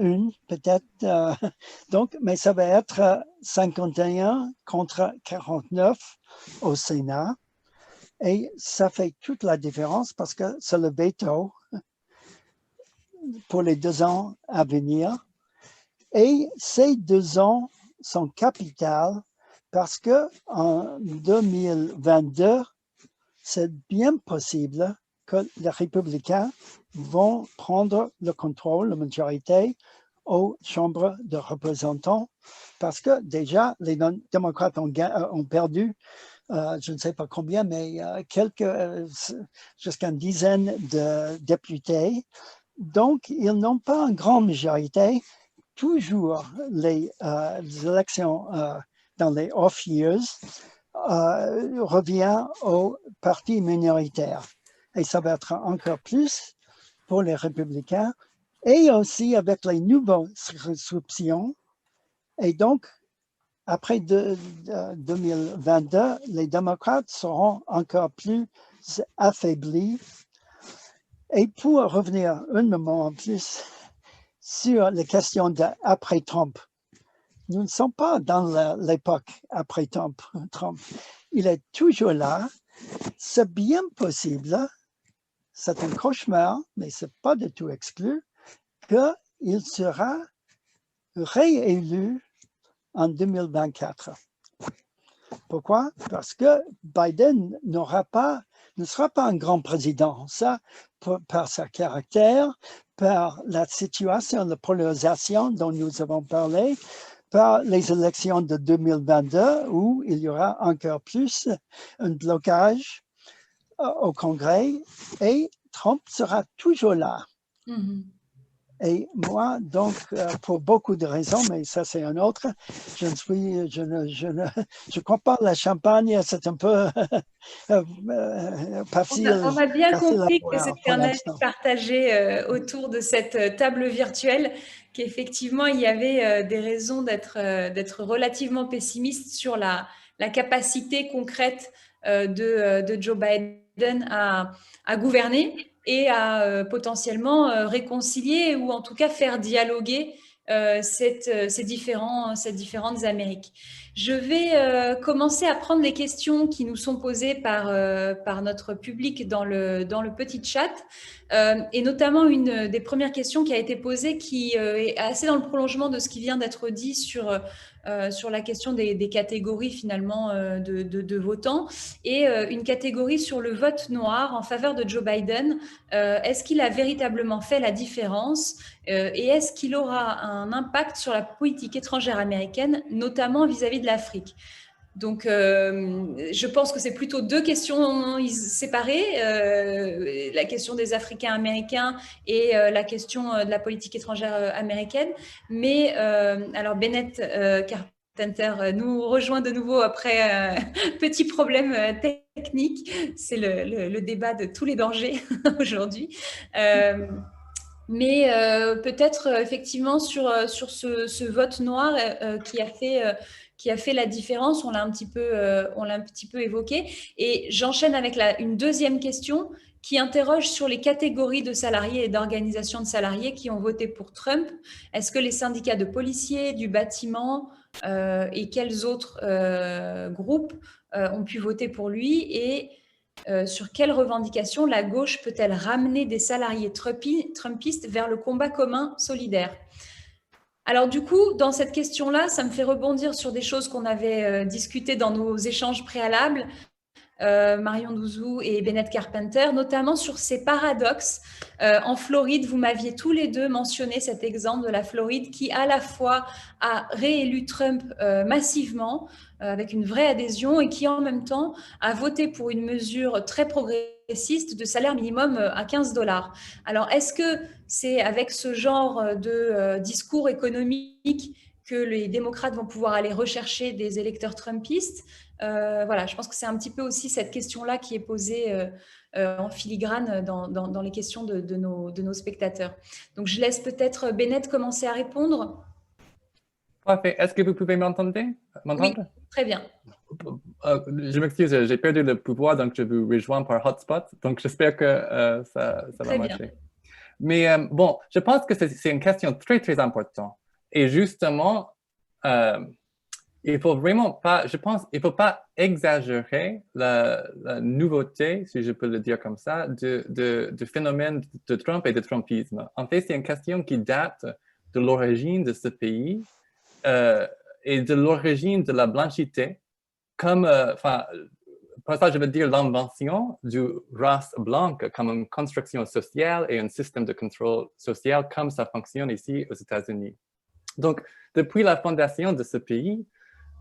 Speaker 3: donc, mais ça va être 51 contre 49 au Sénat. Et ça fait toute la différence parce que c'est le veto pour les 2 ans à venir. Et ces 2 ans sont capitaux parce qu'en 2022, c'est bien possible que les républicains vont prendre le contrôle, la majorité, aux chambres de représentants, parce que déjà, les démocrates ont perdu, je ne sais pas combien, mais jusqu'à une dizaine de députés. Donc, ils n'ont pas une grande majorité. Toujours les élections dans les off years revient au parti minoritaire. Et ça va être encore plus pour les républicains et aussi avec les nouvelles soupçons. Et donc, après 2022, les démocrates seront encore plus affaiblis. Et pour revenir un moment en plus sur les questions d'après Trump, nous ne sommes pas dans l'époque après Trump. Il est toujours là. C'est bien possible, c'est un cauchemar, mais ce n'est pas du tout exclu, qu'il sera réélu en 2024. Pourquoi? Parce que Biden ne sera pas un grand président. Ça, par son caractère, par la situation de polarisation dont nous avons parlé, par les élections de 2022 où il y aura encore plus un blocage au Congrès et Trump sera toujours là.
Speaker 1: Mhm.
Speaker 3: Et moi, donc, pour beaucoup de raisons, mais ça c'est un autre, je compare la champagne, c'est un peu facile.
Speaker 1: On a bien compris que
Speaker 3: pour
Speaker 1: c'était un avis
Speaker 3: l'instant.
Speaker 1: partagé autour de cette table virtuelle, qu'effectivement, il y avait des raisons d'être relativement pessimiste sur la capacité concrète de Joe Biden à gouverner et à potentiellement réconcilier ou en tout cas faire dialoguer ces différentes Amériques. Je vais commencer à prendre les questions qui nous sont posées par notre public dans le petit chat. Et notamment une des premières questions qui a été posée qui est assez dans le prolongement de ce qui vient d'être dit sur la question des catégories finalement de votants et une catégorie sur le vote noir en faveur de Joe Biden. Est-ce qu'il a véritablement fait la différence et est-ce qu'il aura un impact sur la politique étrangère américaine, notamment vis-à-vis de l'Afrique? Donc, je pense que c'est plutôt 2 questions séparées, la question des Africains américains et la question de la politique étrangère américaine. Mais alors, Bennett Carpenter nous rejoint de nouveau après petit problème technique. C'est le débat de tous les dangers aujourd'hui. Mais peut-être effectivement sur ce vote noir qui a fait la différence, on l'a un petit peu évoqué. Et j'enchaîne avec une deuxième question qui interroge sur les catégories de salariés et d'organisations de salariés qui ont voté pour Trump. Est-ce que les syndicats de policiers, du bâtiment et quels autres groupes ont pu voter pour lui et sur quelles revendications la gauche peut-elle ramener des salariés trumpistes vers le combat commun solidaire? Alors du coup, dans cette question-là, ça me fait rebondir sur des choses qu'on avait discutées dans nos échanges préalables, Marion Douzou et Bennett Carpenter, notamment sur ces paradoxes. En Floride, vous m'aviez tous les deux mentionné cet exemple de la Floride qui, à la fois, a réélu Trump massivement, avec une vraie adhésion, et qui, en même temps, a voté pour une mesure très progressiste de salaire minimum à $15. Alors, est-ce que c'est avec ce genre de discours économique que les démocrates vont pouvoir aller rechercher des électeurs trumpistes? Voilà, je pense que c'est un petit peu aussi cette question-là qui est posée en filigrane dans les questions de nos spectateurs. Donc, je laisse peut-être Bennett commencer à répondre.
Speaker 2: Parfait. Est-ce que vous pouvez m'entendre?
Speaker 1: Oui, très bien.
Speaker 2: Je m'excuse, j'ai perdu le pouvoir, donc je vous rejoins par hotspot. Donc, j'espère que ça va marcher. Bien. Mais bon, je pense que c'est une question très, très importante. Et justement, il faut vraiment pas, je pense, il faut pas exagérer la nouveauté, si je peux le dire comme ça, du phénomène de Trump et de Trumpisme. En fait, c'est une question qui date de l'origine de ce pays et de l'origine de la blanchité, comme, par ça, je veux dire l'invention du race blanche comme une construction sociale et un système de contrôle social comme ça fonctionne ici aux États-Unis. Donc, depuis la fondation de ce pays,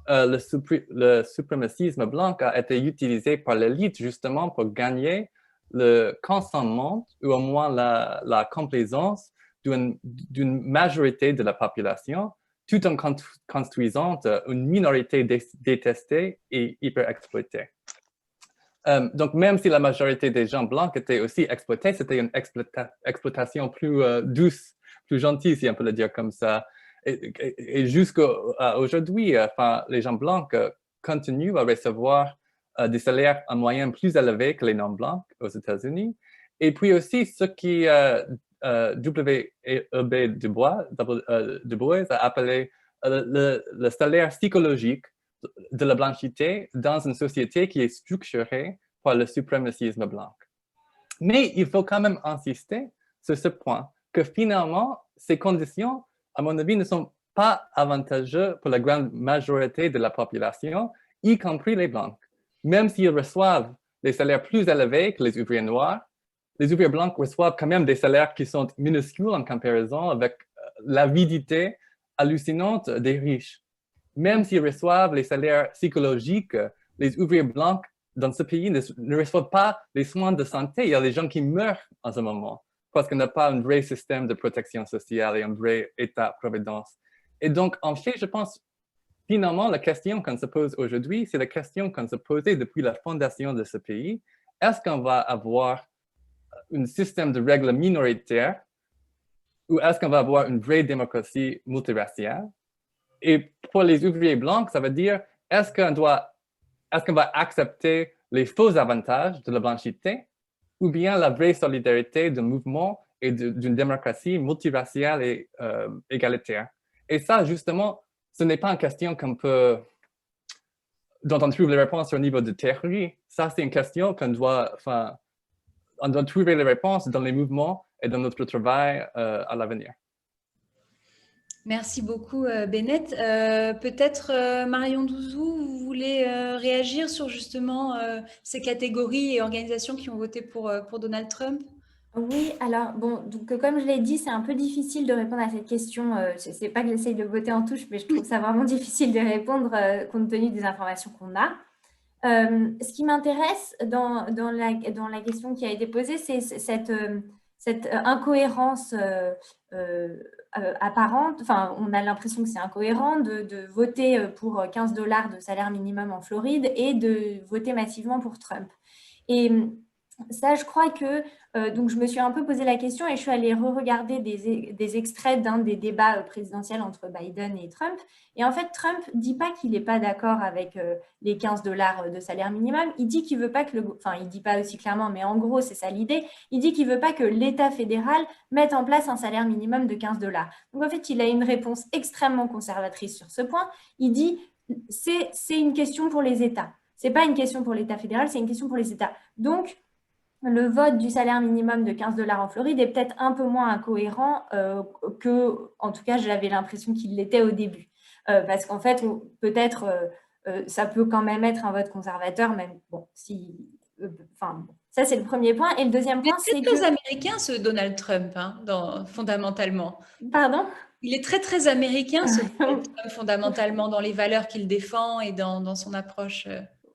Speaker 2: le suprémacisme blanc a été utilisé par l'élite justement pour gagner le consentement ou au moins la complaisance d'une majorité de la population, tout en construisant une minorité détestée et hyper-exploitée. Donc, même si la majorité des gens blancs étaient aussi exploités, c'était une exploitation plus douce, plus gentille, si on peut le dire comme ça. Et jusqu'à aujourd'hui, les gens blancs continuent à recevoir des salaires en moyenne plus élevés que les non-blancs aux États-Unis. Et puis aussi, ce qui W.E.B. Du Bois a appelé le salaire psychologique de la blanchité dans une société qui est structurée par le suprémacisme blanc. Mais il faut quand même insister sur ce point, que finalement, ces conditions, à mon avis, ne sont pas avantageuses pour la grande majorité de la population, y compris les blancs. Même s'ils reçoivent des salaires plus élevés que les ouvriers noirs, les ouvriers blancs reçoivent quand même des salaires qui sont minuscules en comparaison avec l'avidité hallucinante des riches. Même s'ils reçoivent les salaires psychologiques, les ouvriers blancs dans ce pays ne reçoivent pas les soins de santé. Il y a des gens qui meurent en ce moment parce qu'on n'a pas un vrai système de protection sociale et un vrai État-providence. Et donc, en fait, je pense, finalement, la question qu'on se pose aujourd'hui, c'est la question qu'on se posait depuis la fondation de ce pays. Est-ce qu'on va avoir un système de règles minoritaires ou est-ce qu'on va avoir une vraie démocratie multiraciale? Et pour les ouvriers blancs, ça veut dire, est-ce qu'on va accepter les faux avantages de la blanchité ou bien la vraie solidarité d'un mouvement et d'une démocratie multiraciale et égalitaire? Et ça, justement, ce n'est pas une question dont on trouve les réponses au niveau de théorie. Ça, c'est une question on doit trouver les réponses dans les mouvements et dans notre travail à l'avenir.
Speaker 1: Merci beaucoup, Bennett. Peut-être, Marion Douzou, vous voulez réagir sur justement ces catégories et organisations qui ont voté pour Donald Trump?
Speaker 4: Oui, alors, bon, donc comme je l'ai dit, c'est un peu difficile de répondre à cette question. C'est pas que j'essaye de voter en touche, mais je trouve ça vraiment difficile de répondre compte tenu des informations qu'on a. Ce qui m'intéresse dans la question qui a été posée, c'est cette incohérence apparente. Enfin, on a l'impression que c'est incohérent de voter pour $15 de salaire minimum en Floride et de voter massivement pour Trump. Et ça, je crois que donc je me suis un peu posé la question et je suis allée re-regarder des extraits d'un des débats présidentiels entre Biden et Trump. Et en fait, Trump ne dit pas qu'il n'est pas d'accord avec les $15 de salaire minimum. Il dit qu'il veut pas que enfin, il ne dit pas aussi clairement, mais en gros, c'est ça l'idée. Il dit qu'il ne veut pas que l'État fédéral mette en place un salaire minimum de $15. Donc en fait, il a une réponse extrêmement conservatrice sur ce point. Il dit c'est une question pour les États. Ce n'est pas une question pour l'État fédéral, c'est une question pour les États. Donc, le vote du salaire minimum de $15 en Floride est peut-être un peu moins incohérent que, en tout cas, j'avais l'impression qu'il l'était au début. Parce qu'en fait, peut-être, ça peut quand même être un vote conservateur, même bon, enfin, ça c'est le premier point. Et le deuxième point, c'est que...
Speaker 1: Il est très américain, ce Donald Trump, hein, fondamentalement.
Speaker 4: Pardon ?
Speaker 1: Il est très, très américain, ce Donald Trump, fondamentalement, dans les valeurs qu'il défend et dans son approche...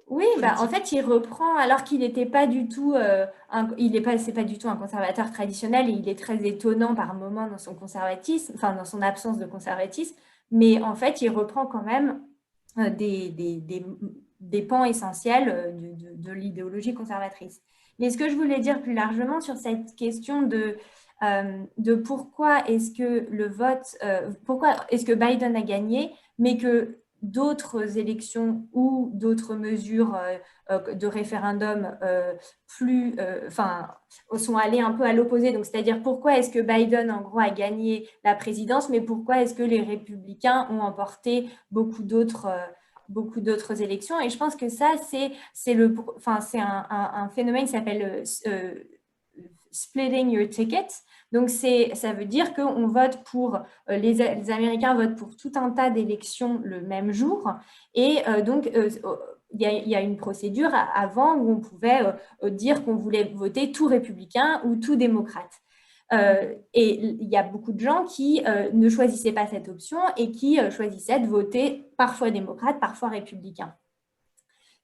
Speaker 4: Oui, en fait, il reprend, alors qu'il n'était pas du tout, c'est pas du tout un conservateur traditionnel et il est très étonnant par moments dans son conservatisme, enfin dans son absence de conservatisme, mais en fait, il reprend quand même des pans essentiels de l'idéologie conservatrice. Mais ce que je voulais dire plus largement sur cette question de pourquoi est-ce que pourquoi est-ce que Biden a gagné, mais que d'autres élections ou d'autres mesures de référendum sont allées un peu à l'opposé. Donc, c'est-à-dire pourquoi est-ce que Biden, en gros, a gagné la présidence, mais pourquoi est-ce que les républicains ont emporté beaucoup d'autres élections. Et je pense que ça, c'est un phénomène qui s'appelle splitting your ticket. Donc, ça veut dire qu'on vote pour, les Américains votent pour tout un tas d'élections le même jour. Et donc, il y a une procédure avant où on pouvait dire qu'on voulait voter tout républicain ou tout démocrate. Et il y a beaucoup de gens qui ne choisissaient pas cette option et qui choisissaient de voter parfois démocrate, parfois républicain.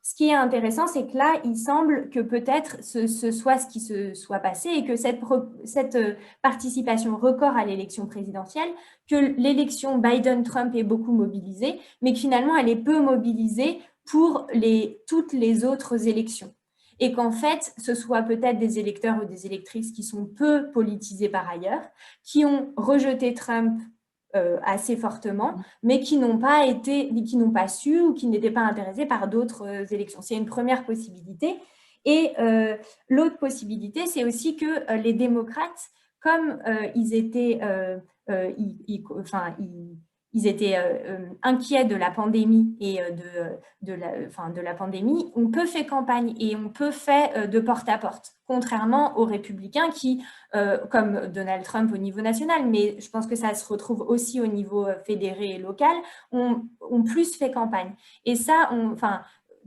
Speaker 4: Ce qui est intéressant, c'est que là, il semble que peut-être ce soit ce qui se soit passé et que cette participation record à l'élection présidentielle, que l'élection Biden-Trump est beaucoup mobilisée, mais que finalement, elle est peu mobilisée pour toutes les autres élections. Et qu'en fait, ce soit peut-être des électeurs ou des électrices qui sont peu politisés par ailleurs, qui ont rejeté Trump assez fortement, mais qui n'ont pas su ou qui n'étaient pas intéressés par d'autres élections. C'est une première possibilité. Et l'autre possibilité, c'est aussi que les démocrates, comme ils étaient inquiets de la pandémie et de la pandémie, on peut faire campagne et on peut faire de porte-à-porte, contrairement aux républicains qui, comme Donald Trump au niveau national, mais je pense que ça se retrouve aussi au niveau fédéré et local, ont plus fait campagne. Et ça,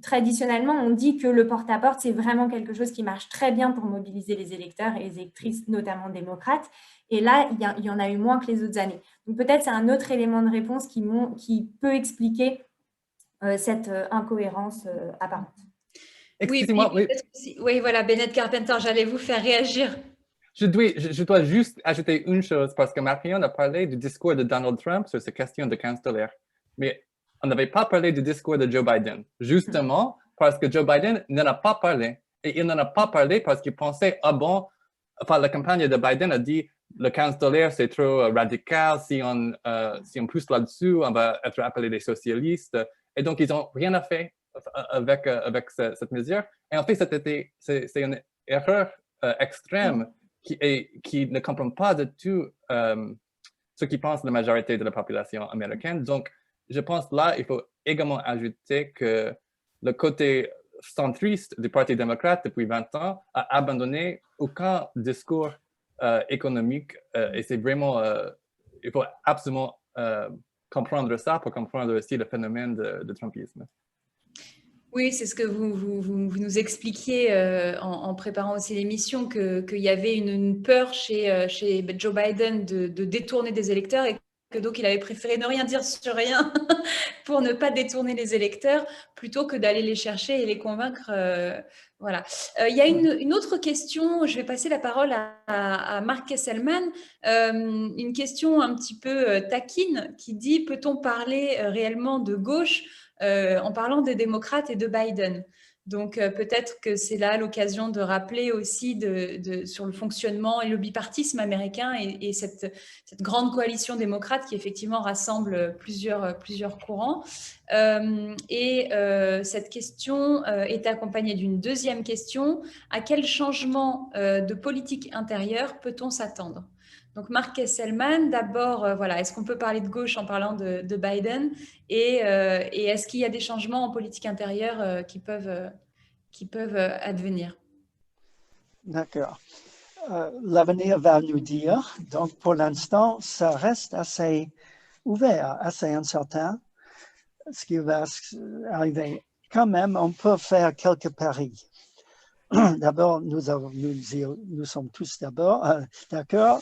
Speaker 4: traditionnellement, on dit que le porte-à-porte, c'est vraiment quelque chose qui marche très bien pour mobiliser les électeurs et les électrices, notamment démocrates. Et là, il y en a eu moins que les autres années. Donc peut-être c'est un autre élément de réponse qui peut expliquer cette incohérence apparente.
Speaker 2: Excusez-moi,
Speaker 1: oui, voilà, Bennett Carpenter, j'allais vous faire réagir.
Speaker 2: Je dois juste ajouter une chose, parce que Marion a parlé du discours de Donald Trump sur ces questions de $15. Mais on n'avait pas parlé du discours de Joe Biden, justement parce que Joe Biden n'en a pas parlé. Et il n'en a pas parlé parce qu'il pensait, la campagne de Biden a dit le $15, c'est trop radical, si on pousse là-dessus, on va être appelé des socialistes. Et donc, ils n'ont rien à faire avec cette mesure. Et en fait, c'est une erreur extrême qui ne comprend pas du tout ce qui pense la majorité de la population américaine. Donc, je pense là, il faut également ajouter que le côté centriste du Parti démocrate depuis 20 ans a abandonné aucun discours économique et c'est vraiment, il faut absolument comprendre ça pour comprendre aussi le phénomène de Trumpisme.
Speaker 1: Oui, c'est ce que vous nous expliquiez en préparant aussi l'émission, qu'il y avait une peur chez Joe Biden de détourner des électeurs et que donc il avait préféré ne rien dire sur rien pour ne pas détourner les électeurs plutôt que d'aller les chercher et les convaincre. Voilà. Il y a une autre question, je vais passer la parole à Marc Kesselman, une question un petit peu taquine qui dit: peut-on parler réellement de gauche en parlant des démocrates et de Biden? Donc peut-être que c'est là l'occasion de rappeler aussi sur le fonctionnement et le bipartisme américain et cette grande coalition démocrate qui effectivement rassemble plusieurs courants. Cette question est accompagnée d'une deuxième question: à quel changement de politique intérieure peut-on s'attendre? Donc Marc Kesselman, d'abord, voilà, est-ce qu'on peut parler de gauche en parlant de Biden et est-ce qu'il y a des changements en politique intérieure qui peuvent advenir?
Speaker 3: D'accord. L'avenir va nous dire. Donc, pour l'instant, ça reste assez ouvert, assez incertain. Ce qui va arriver. Quand même, on peut faire quelques paris. D'abord, nous sommes tous d'accord.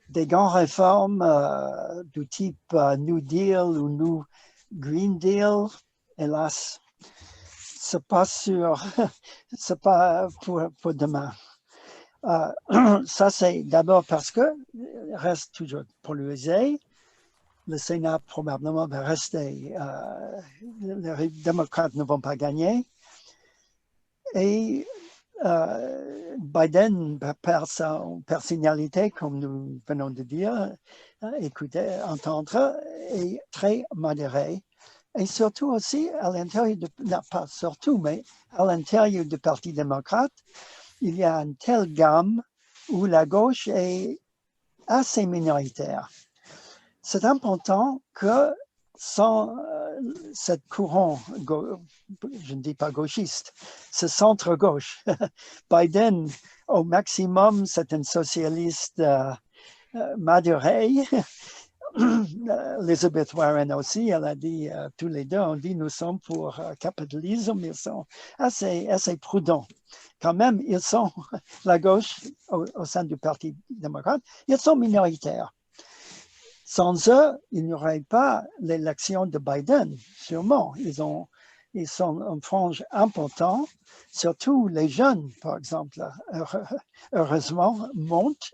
Speaker 3: Des grandes réformes du type New Deal ou New Green Deal, hélas, c'est pas pour demain. Ça, c'est d'abord parce que reste toujours polarisé. Le Sénat probablement va rester. Les démocrates ne vont pas gagner. Et Biden perd sa personnalité, comme nous venons de dire, entendre, est très modéré. Et surtout aussi, à l'intérieur, pas surtout, mais à l'intérieur du Parti démocrate, il y a une telle gamme où la gauche est assez minoritaire. C'est important que sans cette courant, je ne dis pas gauchiste, ce centre-gauche. Biden, au maximum, c'est un socialiste maduré. Elizabeth Warren aussi, elle a dit, tous les deux, on dit, nous sommes pour capitalisme, ils sont assez prudents. Quand même, ils sont, la gauche, au sein du Parti démocrate, ils sont minoritaires. Sans eux, il n'y aurait pas l'élection de Biden, sûrement. Ils sont en frange important, surtout les jeunes, par exemple, heureusement, montent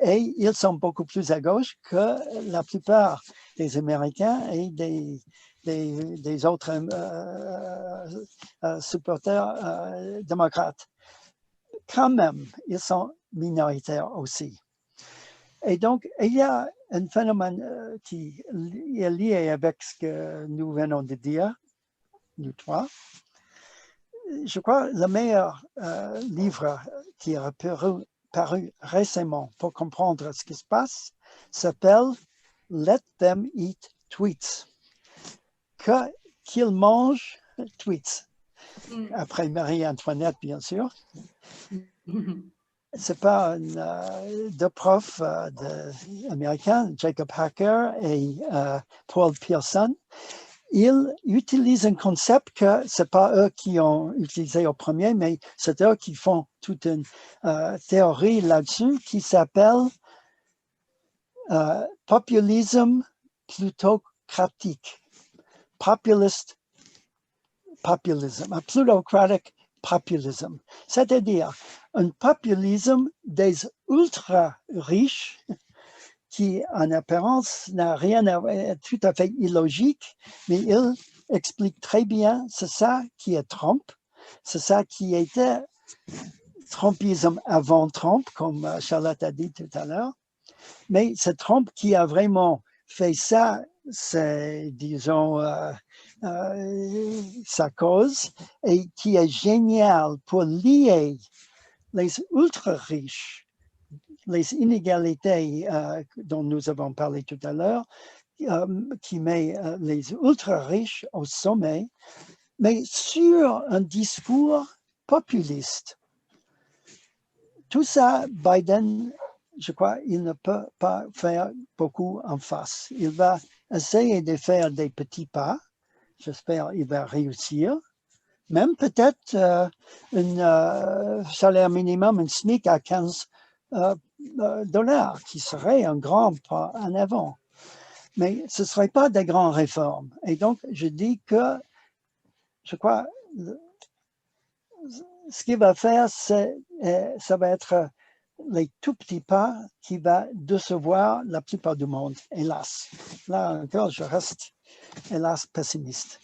Speaker 3: et ils sont beaucoup plus à gauche que la plupart des Américains et des autres supporters démocrates. Quand même, ils sont minoritaires aussi. Et donc, il y a un phénomène qui est lié avec ce que nous venons de dire, nous trois. Je crois que le meilleur livre qui a paru récemment pour comprendre ce qui se passe s'appelle « Let them eat tweets ». Qu'ils mangent tweets. Après Marie-Antoinette, bien sûr. C'est pas deux profs américains, Jacob Hacker et Paul Pearson. Ils utilisent un concept que c'est pas eux qui ont utilisé au premier, mais c'est eux qui font toute une théorie là-dessus qui s'appelle populisme plutocratique. Populist populism, un plutocratic populism, c'est-à-dire un populisme des ultra-riches qui, en apparence, n'a rien à voir, est tout à fait illogique, mais il explique très bien, c'est ça qui est Trump, c'est ça qui était Trumpisme avant Trump, comme Charlotte a dit tout à l'heure, mais c'est Trump qui a vraiment fait ça, c'est, disons, sa cause, et qui est génial pour lier les ultra-riches, les inégalités dont nous avons parlé tout à l'heure, qui met les ultra-riches au sommet, mais sur un discours populiste. Tout ça, Biden, je crois, il ne peut pas faire beaucoup en face. Il va essayer de faire des petits pas. J'espère qu'il va réussir. Même peut-être un salaire minimum, un SMIC à 15 dollars, qui serait un grand pas en avant. Mais ce ne serait pas des grandes réformes. Et donc, je dis que, je crois, ce qu'il va faire, ça va être les tout petits pas qui va décevoir la plupart du monde, hélas. Là encore, je reste, hélas, pessimiste.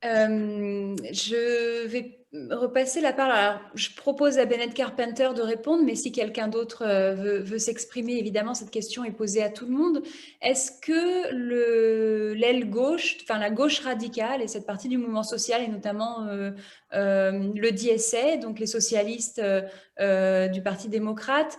Speaker 1: Je vais repasser la parole. Alors, je propose à Bennett Carpenter de répondre, mais si quelqu'un d'autre veut s'exprimer, évidemment, cette question est posée à tout le monde. Est-ce que l'aile gauche, enfin la gauche radicale et cette partie du mouvement social, et notamment le DSA, donc les socialistes du Parti démocrate,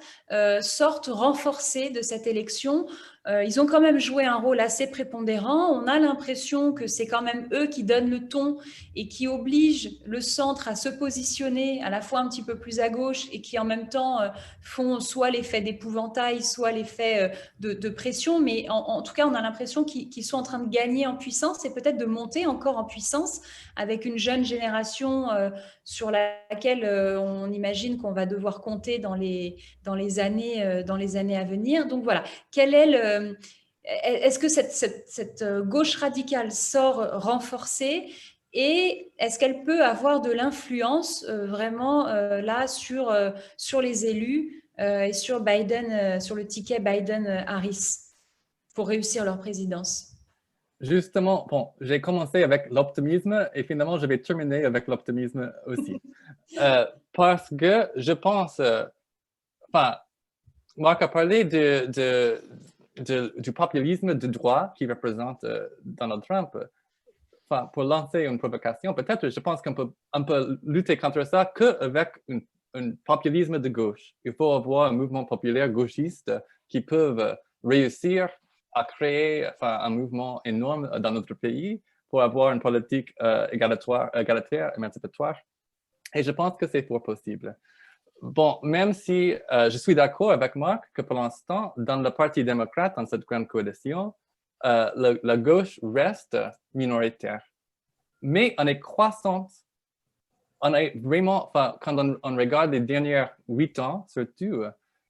Speaker 1: sortent renforcés de cette élection? Ils ont quand même joué un rôle assez prépondérant. On a l'impression que c'est quand même eux qui donnent le ton et qui obligent le centre à se positionner à la fois un petit peu plus à gauche et qui en même temps font soit l'effet d'épouvantail, soit l'effet de pression. Mais en tout cas, on a l'impression qu'ils sont en train de gagner en puissance et peut-être de monter encore en puissance avec une jeune génération sur laquelle on imagine qu'on va devoir compter dans les années à venir. Donc voilà, quel est est-ce que cette gauche radicale sort renforcée et est-ce qu'elle peut avoir de l'influence vraiment là sur les élus et sur Biden, sur le ticket Biden-Harris pour réussir leur présidence?
Speaker 2: Justement, bon, j'ai commencé avec l'optimisme et finalement, je vais terminer avec l'optimisme aussi. Parce que je pense, enfin, Marc a parlé du populisme de droit qui représente Donald Trump. Enfin, pour lancer une provocation, peut-être, je pense qu'on peut lutter contre ça qu'avec un populisme de gauche. Il faut avoir un mouvement populaire gauchiste qui peut réussir a créé un mouvement énorme dans notre pays pour avoir une politique égalitaire, émancipatoire. Et je pense que c'est fort possible. Bon, même si je suis d'accord avec Marc que pour l'instant, dans le Parti démocrate, dans cette grande coalition, la gauche reste minoritaire. Mais on est croissante. On est vraiment, quand on regarde les dernières 8 ans, surtout,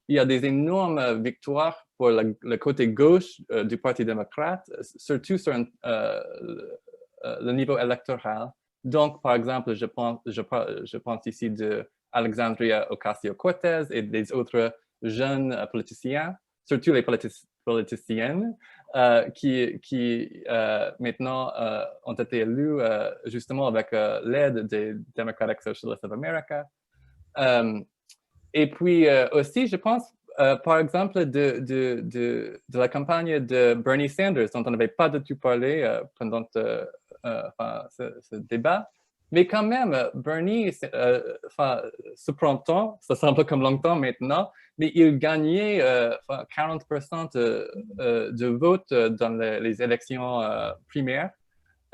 Speaker 2: il y a des énormes victoires pour le côté gauche du Parti démocrate, surtout sur le niveau électoral. Donc, par exemple, je pense ici de Alexandria Ocasio-Cortez et des autres jeunes politiciens, surtout les politiciennes, qui maintenant ont été élus justement avec l'aide des Democratic Socialists of America. Et puis aussi, je pense, par exemple, de la campagne de Bernie Sanders, dont on n'avait pas du tout parlé pendant ce débat. Mais quand même, Bernie, ce printemps, ça semble comme longtemps maintenant, mais il gagnait 40% de votes dans les élections primaires,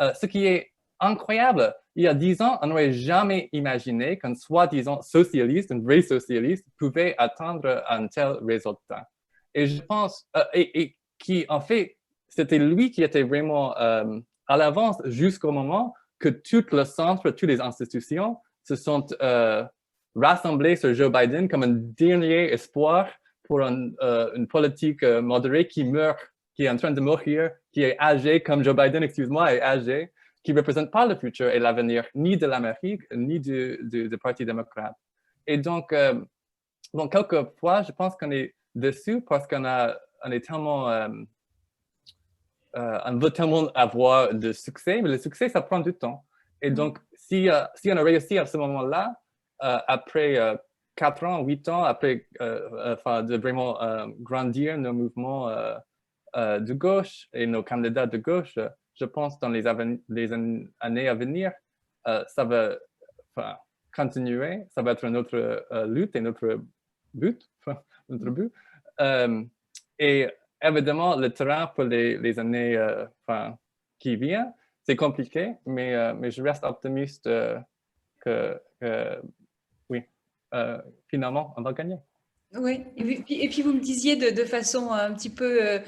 Speaker 2: ce qui est incroyable. Il y a 10 ans, on n'aurait jamais imaginé qu'un soi-disant socialiste, un vrai socialiste, pouvait atteindre un tel résultat. Et je pense, et qui, en fait, c'était lui qui était vraiment à l'avance jusqu'au moment que tout le centre, toutes les institutions se sont rassemblées sur Joe Biden comme un dernier espoir pour une politique modérée qui meurt, qui est en train de mourir, qui est âgé, comme Joe Biden, excuse-moi, est âgé, qui ne représente pas le futur et l'avenir ni de l'Amérique, ni du Parti démocrate. Et donc, bon, quelquefois, je pense qu'on est déçu parce qu'on est tellement... on veut tellement avoir de succès, mais le succès, ça prend du temps. Et donc, si on a réussi à ce moment-là, après 4 ans, 8 ans, après de vraiment grandir nos mouvements de gauche et nos candidats de gauche, je pense dans les années à venir, ça va continuer, ça va être notre lutte et notre but. Et évidemment, le terrain pour les années qui viennent, c'est compliqué, mais je reste optimiste que oui, finalement, on va gagner.
Speaker 1: Oui, et puis vous me disiez de façon un petit peu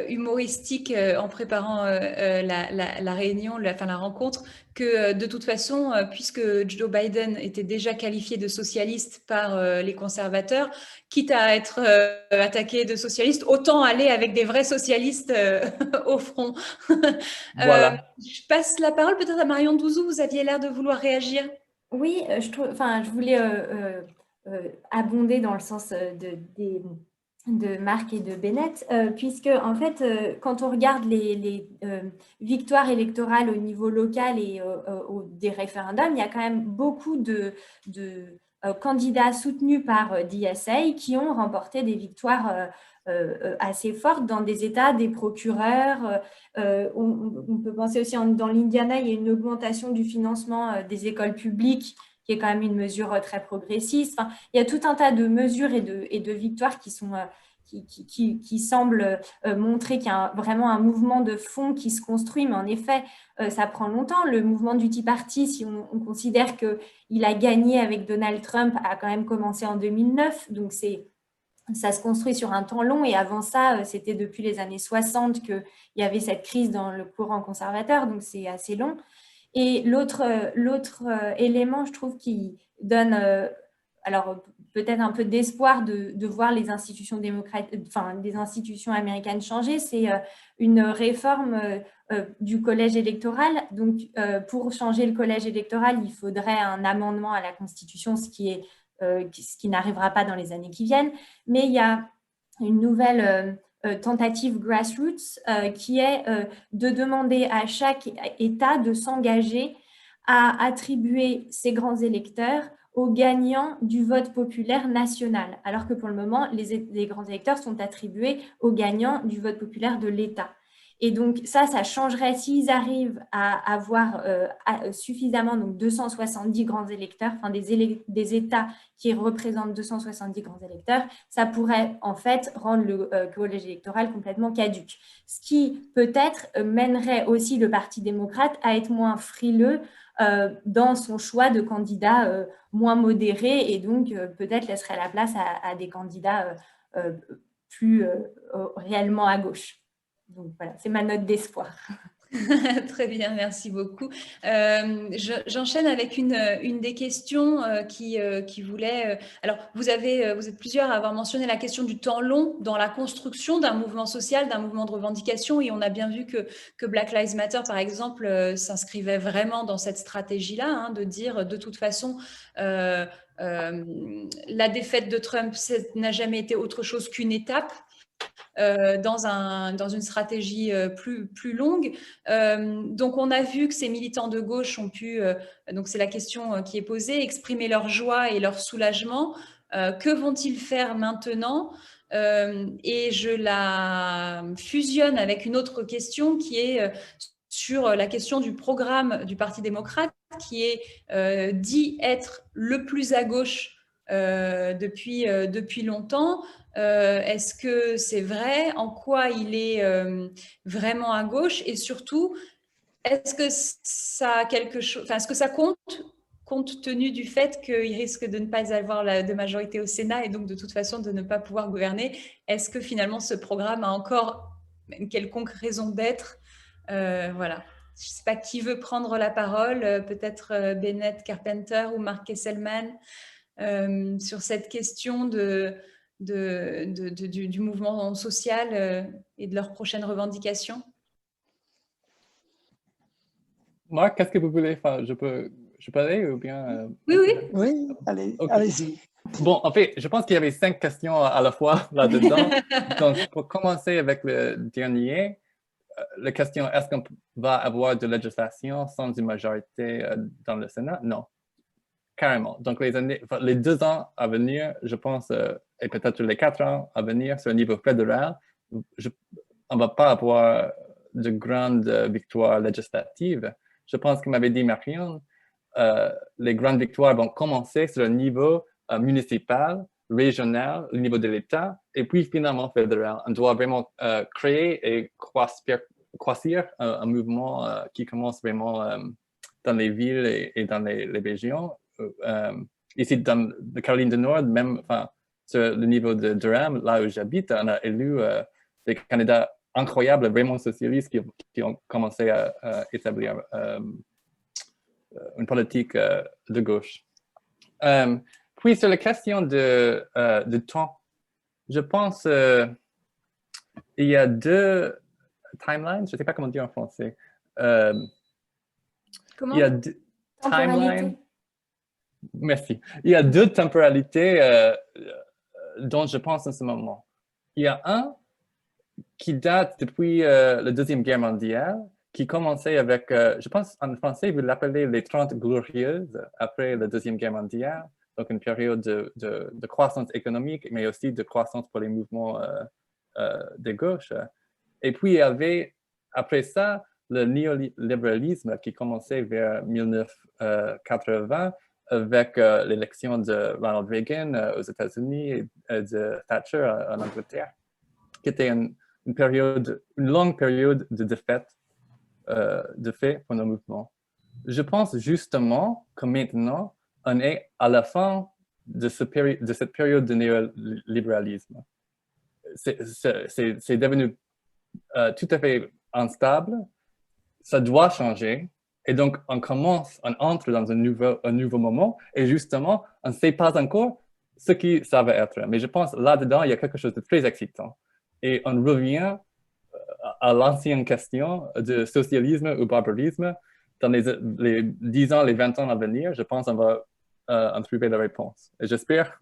Speaker 1: humoristique en préparant la réunion, la rencontre, que de toute façon, puisque Joe Biden était déjà qualifié de socialiste par les conservateurs, quitte à être attaqué de socialiste, autant aller avec des vrais socialistes au front.
Speaker 2: Voilà.
Speaker 1: Je passe la parole peut-être à Marion Douzou, vous aviez l'air de vouloir réagir.
Speaker 4: Oui, je voulais abonder dans le sens de Marc et de Bennett, puisque en fait, quand on regarde les victoires électorales au niveau local et des référendums, il y a quand même beaucoup de candidats soutenus par DSA qui ont remporté des victoires assez fortes dans des États, des procureurs. On peut penser aussi dans l'Indiana, il y a une augmentation du financement des écoles publiques, qui est quand même une mesure très progressiste. Enfin, il y a tout un tas de mesures et de victoires qui semblent montrer qu'il y a vraiment un mouvement de fond qui se construit, mais en effet, ça prend longtemps. Le mouvement du Tea Party, si on considère qu'il a gagné avec Donald Trump, a quand même commencé en 2009, donc ça se construit sur un temps long, et avant ça, c'était depuis les années 60 qu'il y avait cette crise dans le courant conservateur, donc c'est assez long. Et l'autre élément, je trouve, qui donne alors peut-être un peu d'espoir de voir les institutions des institutions américaines changer, c'est une réforme du collège électoral. Donc, pour changer le collège électoral, il faudrait un amendement à la Constitution, ce qui n'arrivera pas dans les années qui viennent. Mais il y a une nouvelle tentative grassroots qui est de demander à chaque État de s'engager à attribuer ses grands électeurs aux gagnants du vote populaire national, alors que pour le moment, les grands électeurs sont attribués aux gagnants du vote populaire de l'État. Et donc, ça changerait s'ils arrivent à avoir suffisamment, donc 270 grands électeurs, enfin des États qui représentent 270 grands électeurs, ça pourrait en fait rendre le collège électoral complètement caduque. Ce qui peut-être mènerait aussi le Parti démocrate à être moins frileux dans son choix de candidats moins modérés et donc peut-être laisserait la place à des candidats plus réellement à gauche. Donc voilà, c'est ma note d'espoir.
Speaker 1: Très bien, merci beaucoup. J'enchaîne avec une des questions qui voulait... alors, vous êtes plusieurs à avoir mentionné la question du temps long dans la construction d'un mouvement social, d'un mouvement de revendication, et on a bien vu que Black Lives Matter, par exemple, s'inscrivait vraiment dans cette stratégie-là, hein, de dire, de toute façon... la défaite de Trump n'a jamais été autre chose qu'une étape dans une stratégie plus longue. Donc, on a vu que ces militants de gauche ont pu, donc c'est la question qui est posée, exprimer leur joie et leur soulagement. Que vont-ils faire maintenant ? Et je la fusionne avec une autre question qui est sur la question du programme du Parti démocrate, qui est dit être le plus à gauche depuis longtemps. Est-ce que c'est vrai? En quoi il est vraiment à gauche? Et surtout, est-ce que ça a quelque chose, enfin, est-ce que ça compte tenu du fait qu'il risque de ne pas avoir de majorité au Sénat et donc de toute façon de ne pas pouvoir gouverner? Est-ce que finalement ce programme a encore une quelconque raison d'être? Voilà. Je ne sais pas qui veut prendre la parole, peut-être Bennett Carpenter ou Mark Kesselman, sur cette question du mouvement social et de leurs prochaines revendications.
Speaker 2: Marc, qu'est-ce que vous voulez faire? Je peux aller ou bien...
Speaker 3: Oui, allez-y.
Speaker 2: Bon, en fait, je pense qu'il y avait 5 questions à la fois là-dedans. Donc, pour commencer avec le dernier, la question, est-ce qu'on va avoir de législation sans une majorité dans le Sénat? Non, carrément. Donc, les 2 ans à venir, je pense, et peut-être les 4 ans à venir sur le niveau fédéral, on ne va pas avoir de grandes victoires législatives. Je pense, comme avait dit Marion, les grandes victoires vont commencer sur le niveau municipal, régional, le niveau de l'État, et puis finalement fédéral. On doit vraiment créer et croissir un mouvement qui commence vraiment dans les villes et dans les régions. Ici, dans la Caroline du Nord, même sur le niveau de Durham, là où j'habite, on a élu des candidats incroyables, vraiment socialistes, qui ont commencé à établir une politique de gauche. Puis, sur la question de temps, je pense il y a 2 timelines, je ne sais pas comment dire en français.
Speaker 4: Comment?
Speaker 2: Il y a 2 timelines. Merci. Il y a 2 temporalités dont je pense en ce moment. Il y a un qui date depuis la Deuxième Guerre mondiale, qui commençait avec, je pense en français, vous l'appelez les 30 glorieuses après la Deuxième Guerre mondiale, donc une période de croissance économique, mais aussi de croissance pour les mouvements de gauche. Et puis, il y avait, après ça, le néolibéralisme qui commençait vers 1980 avec l'élection de Ronald Reagan aux États-Unis et de Thatcher en Angleterre, qui était une longue période de défaite pour nos mouvements. Je pense justement que maintenant, on est à la fin de cette période de néolibéralisme. C'est devenu tout à fait instable, ça doit changer, et donc on entre dans un nouveau moment, et justement, on ne sait pas encore ce qui ça va être. Mais je pense là-dedans, il y a quelque chose de très excitant. Et on revient à l'ancienne question de socialisme ou barbarisme. Dans les 10 ans, les 20 ans à venir, je pense qu'on va en trouver la réponse. Et j'espère,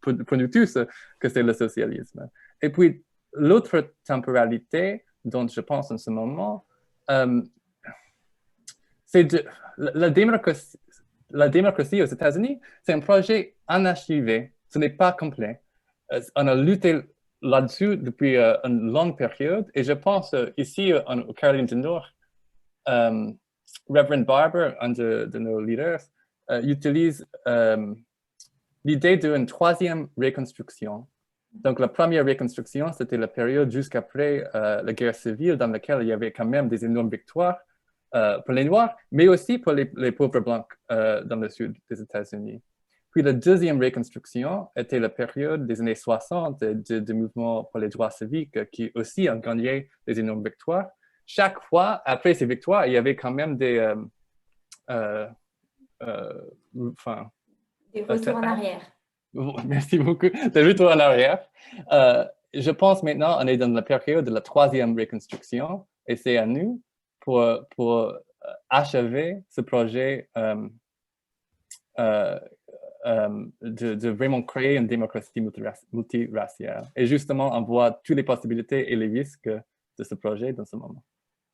Speaker 2: pour nous tous, que c'est le socialisme. Et puis, l'autre temporalité dont je pense en ce moment, c'est la démocratie aux États-Unis, c'est un projet inachevé, ce n'est pas complet. On a lutté là-dessus depuis une longue période. Et je pense ici, en Caroline du Nord, Reverend Barber, un de nos leaders, utilise l'idée d'une troisième reconstruction. Donc, la première reconstruction, c'était la période jusqu'après la guerre civile dans laquelle il y avait quand même des énormes victoires pour les Noirs, mais aussi pour les pauvres Blancs dans le sud des États-Unis. Puis la deuxième reconstruction était la période des années 60 du mouvement pour les droits civiques qui aussi a gagné des énormes victoires. Chaque fois, après ces victoires, il y avait quand même des
Speaker 4: retours en arrière.
Speaker 2: Merci beaucoup. Des retours en arrière. Je pense maintenant on est dans la période de la troisième reconstruction et c'est à nous pour achever ce projet de vraiment créer une démocratie multiraciale. Et justement, on voit toutes les possibilités et les risques de ce projet dans ce moment.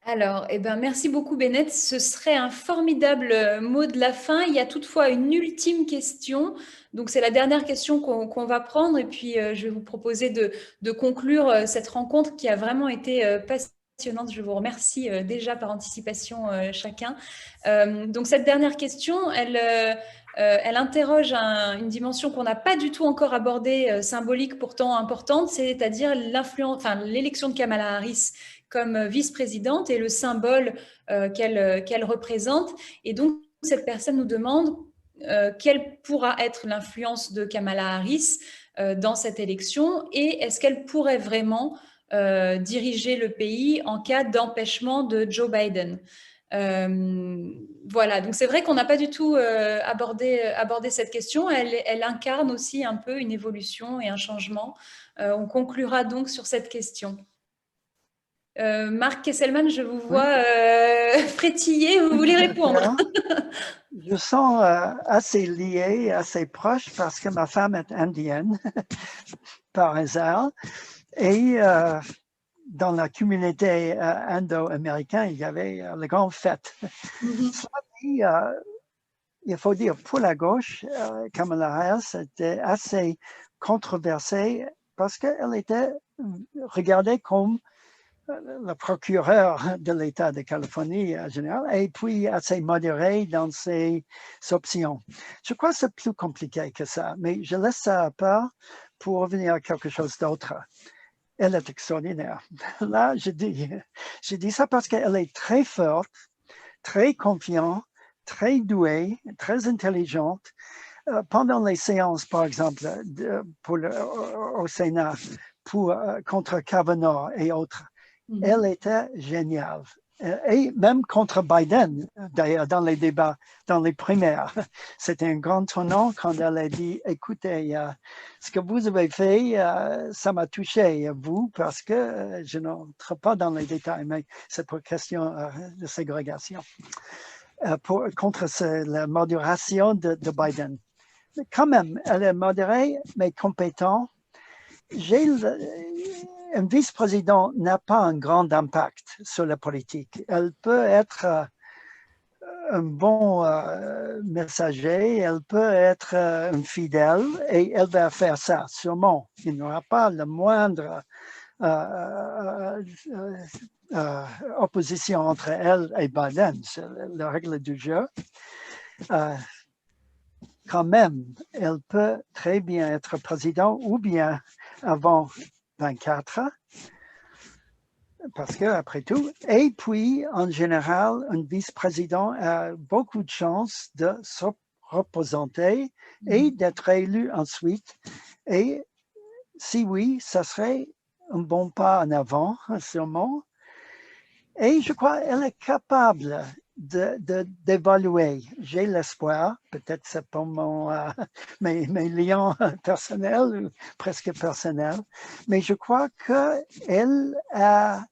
Speaker 1: Alors, merci beaucoup Bennett. Ce serait un formidable mot de la fin. Il y a toutefois une ultime question. Donc, c'est la dernière question qu'on va prendre. Et puis, je vais vous proposer de conclure cette rencontre qui a vraiment été passionnante. Je vous remercie déjà par anticipation chacun. Donc, cette dernière question, elle interroge une dimension qu'on n'a pas du tout encore abordée, symbolique pourtant importante, c'est-à-dire l'élection de Kamala Harris comme vice-présidente et le symbole qu'elle représente. Et donc, cette personne nous demande quelle pourra être l'influence de Kamala Harris dans cette élection et est-ce qu'elle pourrait vraiment diriger le pays en cas d'empêchement de Joe Biden. Voilà, donc c'est vrai qu'on n'a pas du tout abordé cette question. Elle incarne aussi un peu une évolution et un changement. On conclura donc sur cette question. Marc Kesselman, je vous vois frétiller, vous voulez répondre?
Speaker 3: Je sens assez lié, assez proche parce que ma femme est indienne par hasard et dans la communauté indo-américaine, il y avait les grandes fêtes. Il faut dire, pour la gauche, Kamala Harris était assez controversée parce qu'elle était regardée comme le procureur de l'État de Californie en général, et puis assez modéré dans ses options. Je crois que c'est plus compliqué que ça, mais je laisse ça à part pour revenir à quelque chose d'autre. Elle est extraordinaire. Là, je dis ça parce qu'elle est très forte, très confiante, très douée, très intelligente. Pendant les séances, par exemple, au Sénat, contre Kavanaugh et autres, elle était géniale. Et même contre Biden, d'ailleurs, dans les débats, dans les primaires. C'était un grand tournant quand elle a dit, écoutez, ce que vous avez fait, ça m'a touché, vous, parce que je n'entre pas dans les détails, mais c'est pour question de ségrégation. Contre la modération de Biden. Mais quand même, elle est modérée, mais compétente. Un vice-président n'a pas un grand impact sur la politique. Elle peut être un bon messager, elle peut être un fidèle et elle va faire ça, sûrement. Il n'y aura pas le moindre opposition entre elle et Biden. C'est la règle du jeu. Quand même, elle peut très bien être président ou bien avant 24, parce que après tout, et puis en général, un vice-président a beaucoup de chances de se représenter et d'être élu ensuite. Et si oui, ça serait un bon pas en avant, sûrement. Et je crois qu'elle est capable d'évaluer. J'ai l'espoir, peut-être c'est pour mes liens personnels ou presque personnels, mais je crois qu'elle a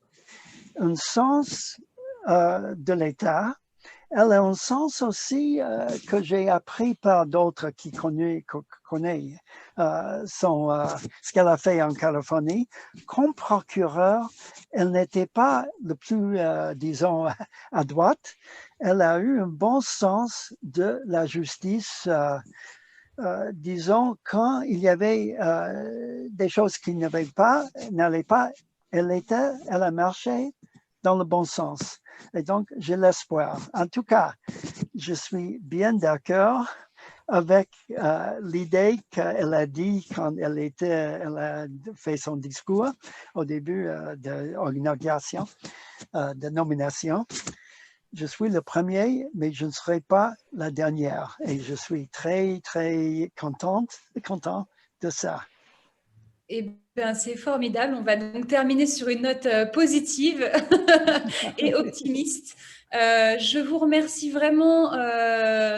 Speaker 3: un sens de l'État. Elle a un sens aussi que j'ai appris par d'autres qui connaissent ce qu'elle a fait en Californie. Comme procureur, elle n'était pas le plus, disons, à droite. Elle a eu un bon sens de la justice disons, quand il y avait des choses qui n'allaient pas, elle a marché dans le bon sens. Et donc, j'ai l'espoir. En tout cas, je suis bien d'accord avec l'idée qu'elle a dit quand elle a fait son discours au début de l'inauguration, de nomination. Je suis le premier, mais je ne serai pas la dernière. Et je suis très, très content de ça.
Speaker 1: Eh bien, c'est formidable. On va donc terminer sur une note positive et optimiste. Je vous remercie vraiment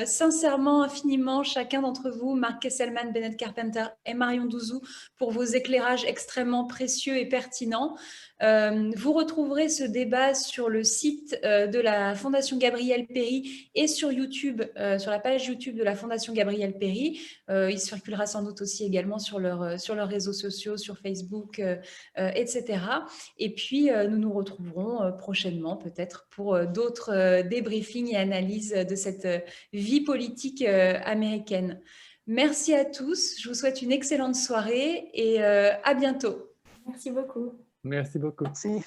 Speaker 1: sincèrement, infiniment, chacun d'entre vous, Marc Kesselman, Bennett Carpenter et Marion Douzou, pour vos éclairages extrêmement précieux et pertinents. Vous retrouverez ce débat sur le site de la Fondation Gabriel Péri et sur YouTube, sur la page YouTube de la Fondation Gabriel Péri. Il circulera sans doute aussi également sur leurs réseaux sociaux, sur Facebook, etc. Et puis, nous nous retrouverons prochainement peut-être pour d'autres débriefings et analyses de cette vie politique américaine. Merci à tous. Je vous souhaite une excellente soirée et à bientôt.
Speaker 4: Merci beaucoup.
Speaker 2: Merci beaucoup.
Speaker 3: Merci.